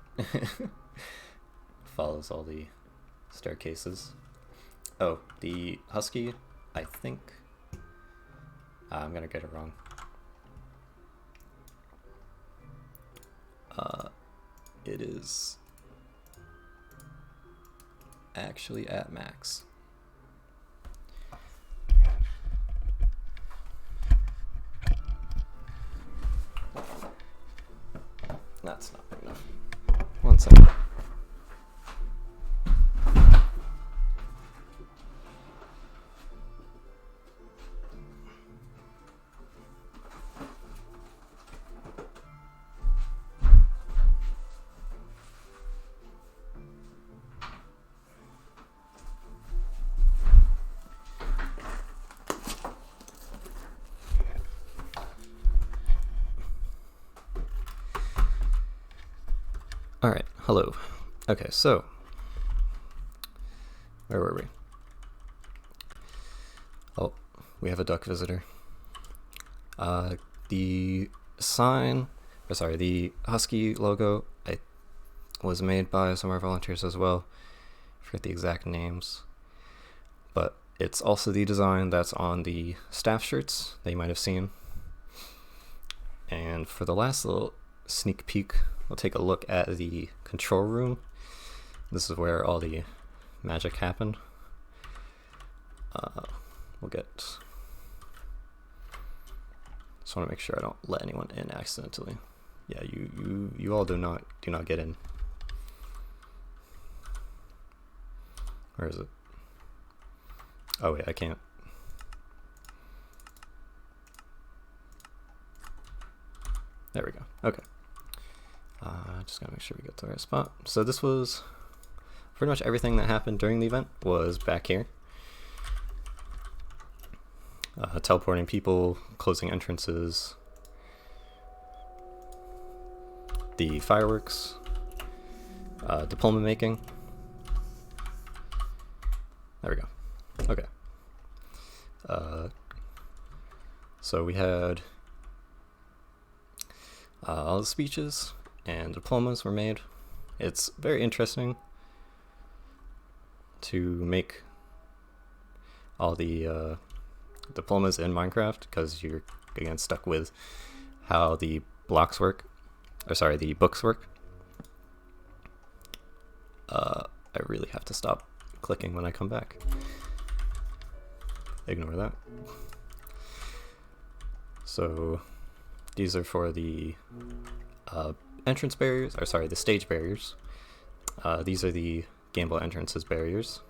Follows all the staircases. Oh, the Husky, I think... I'm gonna get it wrong. It is actually at max. That's not big enough. 1 second. Alright, hello. Okay, so, where were we? Oh, we have a duck visitor. The sign, or sorry, the Husky logo was made by some of our volunteers as well. I forget the exact names. But it's also the design that's on the staff shirts that you might have seen. And for the last little sneak peek, we'll take a look at the control room. This is where all the magic happened. We'll get... Just want to make sure I don't let anyone in accidentally. Yeah, you all do not get in. Where is it? Oh wait, I can't. There we go. Okay. Just gotta make sure we get to the right spot. So this was pretty much everything that happened during the event was back here. Teleporting people, closing entrances, the fireworks, diploma making. There we go. Okay. So we had all the speeches and diplomas were made. It's very interesting to make all the diplomas in Minecraft because you're again stuck with how the blocks work, or sorry, the books work. I really have to stop clicking when I come back. Ignore that. So these are for the entrance barriers, or sorry, the stage barriers. These are the gamble entrances barriers.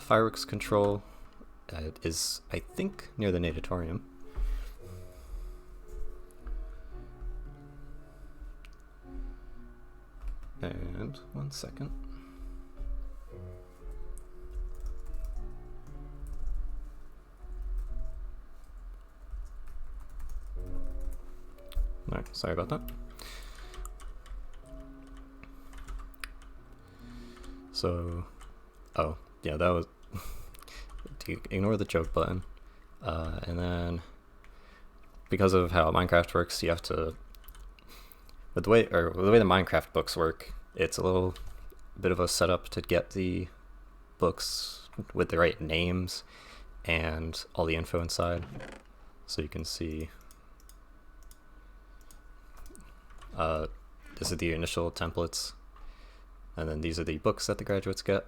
Fireworks control is, I think, near the natatorium. And 1 second. Alright, sorry about that. So, oh, yeah, that was, ignore the joke button. And then, because of how Minecraft works, you have to, with the way the Minecraft books work, it's a little bit of a setup to get the books with the right names and all the info inside. So you can see, this is the initial templates, and then these are the books that the graduates get.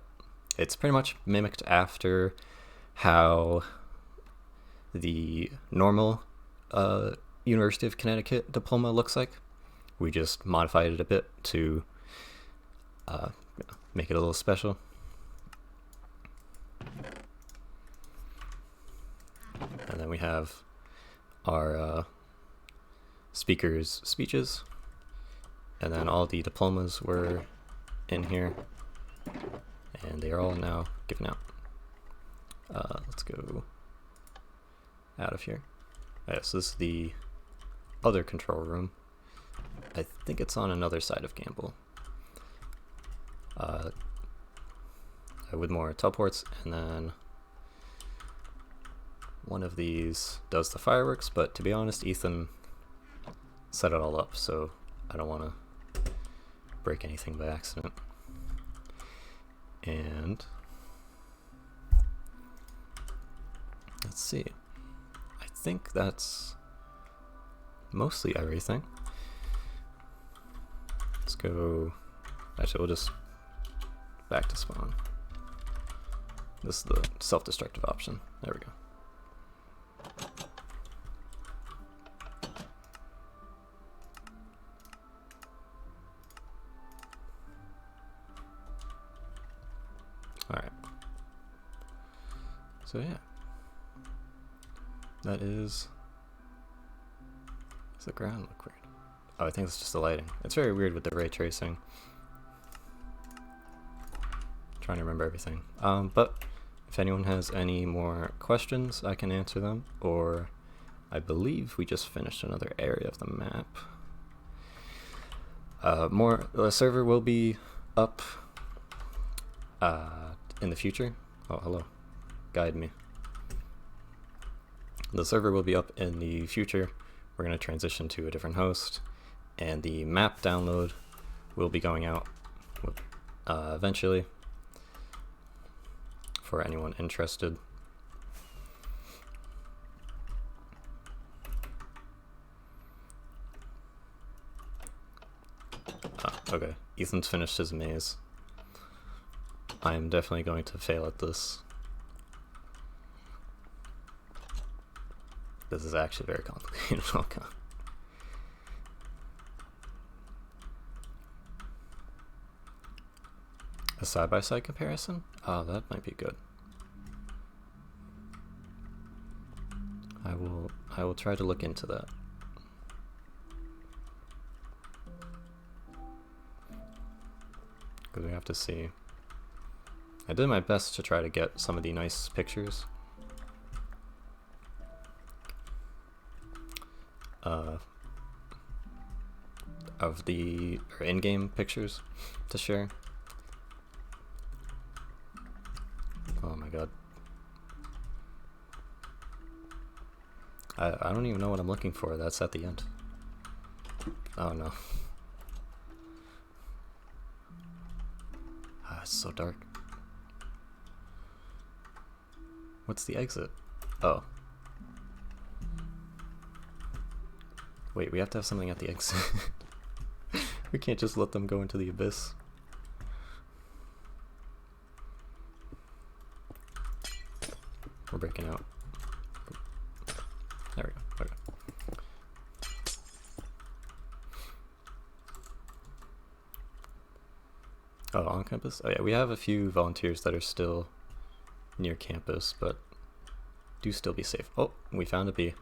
It's pretty much mimicked after how the normal University of Connecticut diploma looks like. We just modified it a bit to make it a little special. And then we have our speakers' speeches. And then all the diplomas were in here. And they are all now given out. Let's go out of here. Alright, so this is the other control room. I think it's on another side of Gamble. With more teleports, and then one of these does the fireworks, but to be honest, Ethan set it all up, so I don't want to break anything by accident. And let's see, I think that's mostly everything. Let's go, actually we'll just back to spawn. This is the self-destructive option. There we go. Alright. So yeah. That is... Does the ground look weird? Oh, I think it's just the lighting. It's very weird with the ray tracing. Trying to remember everything. But if anyone has any more questions, I can answer them. Or I believe we just finished another area of the map. The server will be up in the future. Oh, hello. Guide me. The server will be up in the future. We're going to transition to a different host. And the map download will be going out eventually for anyone interested. Okay, Ethan's finished his maze. I am definitely going to fail at this. This is actually very complicated. Oh god. A side-by-side comparison? Oh, that might be good. I will try to look into that. Because we have to see. I did my best to try to get some of the nice pictures. Of the in-game pictures to share. Oh my god. I don't even know what I'm looking for. That's at the end. Oh no. Ah, it's so dark. What's the exit? Oh. Wait, we have to have something at the exit. We can't just let them go into the abyss. We're breaking out. There we go. Okay. Oh, on campus? Oh yeah, we have a few volunteers that are still near campus, but do still be safe. Oh, we found a bee.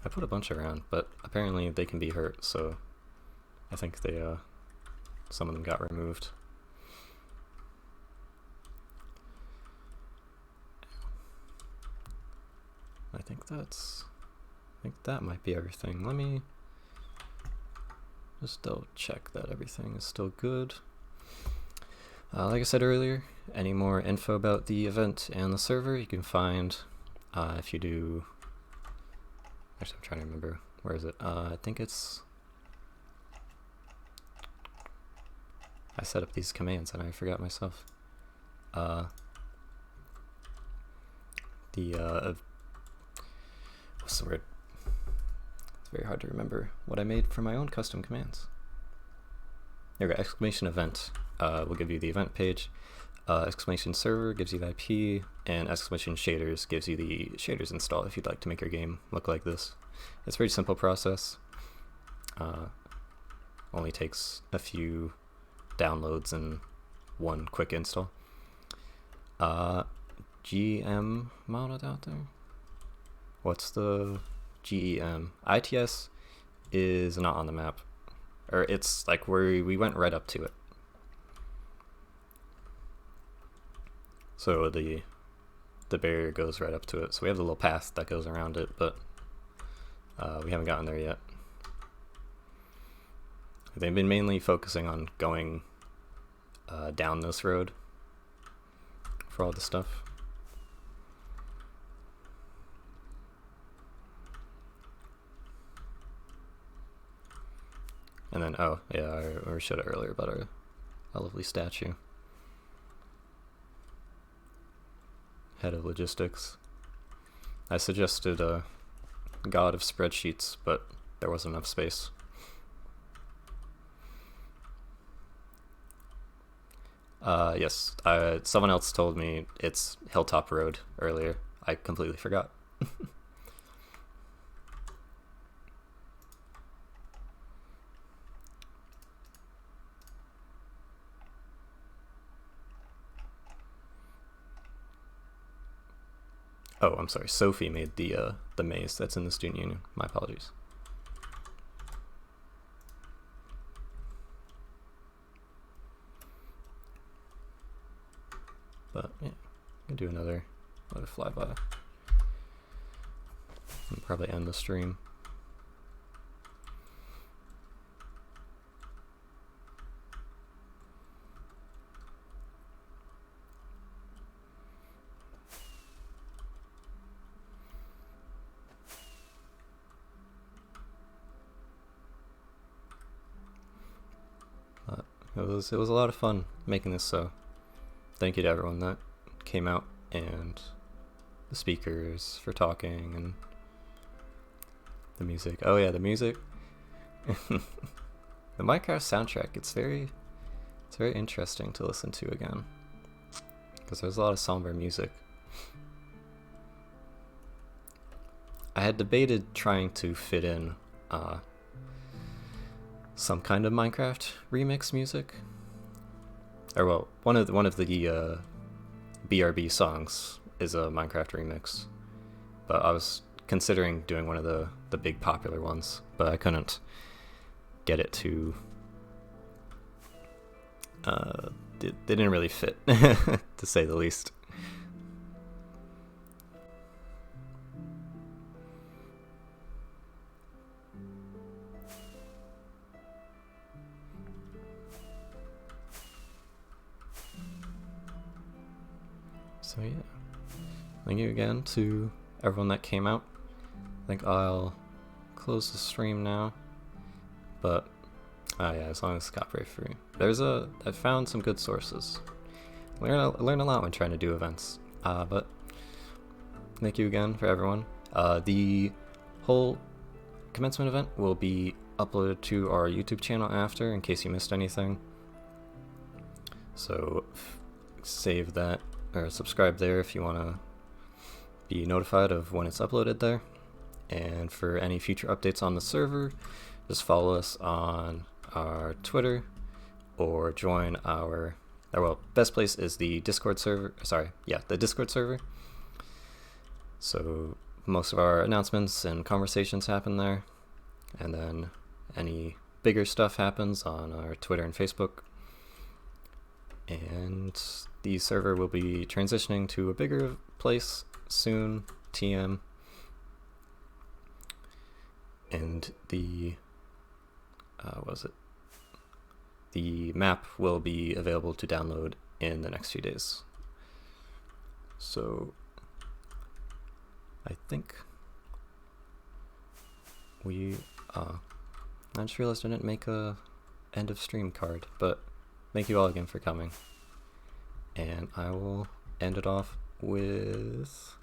I put a bunch around, but apparently they can be hurt, so I think they, some of them got removed. I think that might be everything. Let me just double check that everything is still good. Like I said earlier, any more info about the event and the server you can find if you do. Actually, I'm trying to remember. Where is it? I think it's. I set up these commands and I forgot myself. What's the word? It's very hard to remember what I made for my own custom commands. There we go. Exclamation event will give you the event page. Exclamation server gives you the IP, and exclamation shaders gives you the shaders install if you'd like to make your game look like this. It's a very simple process. Only takes a few downloads and one quick install. GM mounted out there? What's the GEM? ITS is not on the map. Or it's like where we went right up to it. So the barrier goes right up to it. So we have the little path that goes around it, but we haven't gotten there yet. They've been mainly focusing on going down this road for all the stuff. And then, oh yeah, I already showed it earlier about our lovely statue. Head of logistics. I suggested a god of spreadsheets, but there wasn't enough space. Yes, someone else told me it's Hilltop Road earlier. I completely forgot. Oh, I'm sorry. Sophie made the maze that's in the student union. My apologies. But yeah, I can do another flyby. And probably end the stream. It was a lot of fun making this, so thank you to everyone that came out and the speakers for talking and the music. Oh yeah, the music. The Minecraft soundtrack, it's very interesting to listen to again because there's a lot of somber music. I had debated trying to fit in some kind of Minecraft remix music. Or well, one of the BRB songs is a Minecraft remix, but I was considering doing one of the big popular ones, but I couldn't get it to. They didn't really fit, to say the least. So yeah, thank you again to everyone that came out. I think I'll close the stream now, but yeah, as long as it's copyright free. I found some good sources. Learn a lot when trying to do events. But thank you again for everyone. The whole commencement event will be uploaded to our YouTube channel after, in case you missed anything. So save that or subscribe there if you want to be notified of when it's uploaded there. And for any future updates on the server, just follow us on our Twitter or join best place is the Discord server. The Discord server. So most of our announcements and conversations happen there, and then any bigger stuff happens on our Twitter and Facebook. And the server will be transitioning to a bigger place soon, TM. And the the map will be available to download in the next few days. So I think I just realized I didn't make a end of stream card, but thank you all again for coming. And I will end it off with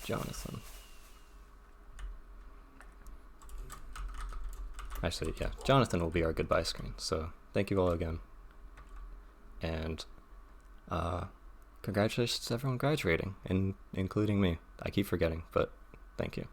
Jonathan. Actually, yeah, Jonathan will be our goodbye screen. So thank you all again. And congratulations to everyone graduating, including me. I keep forgetting, but thank you.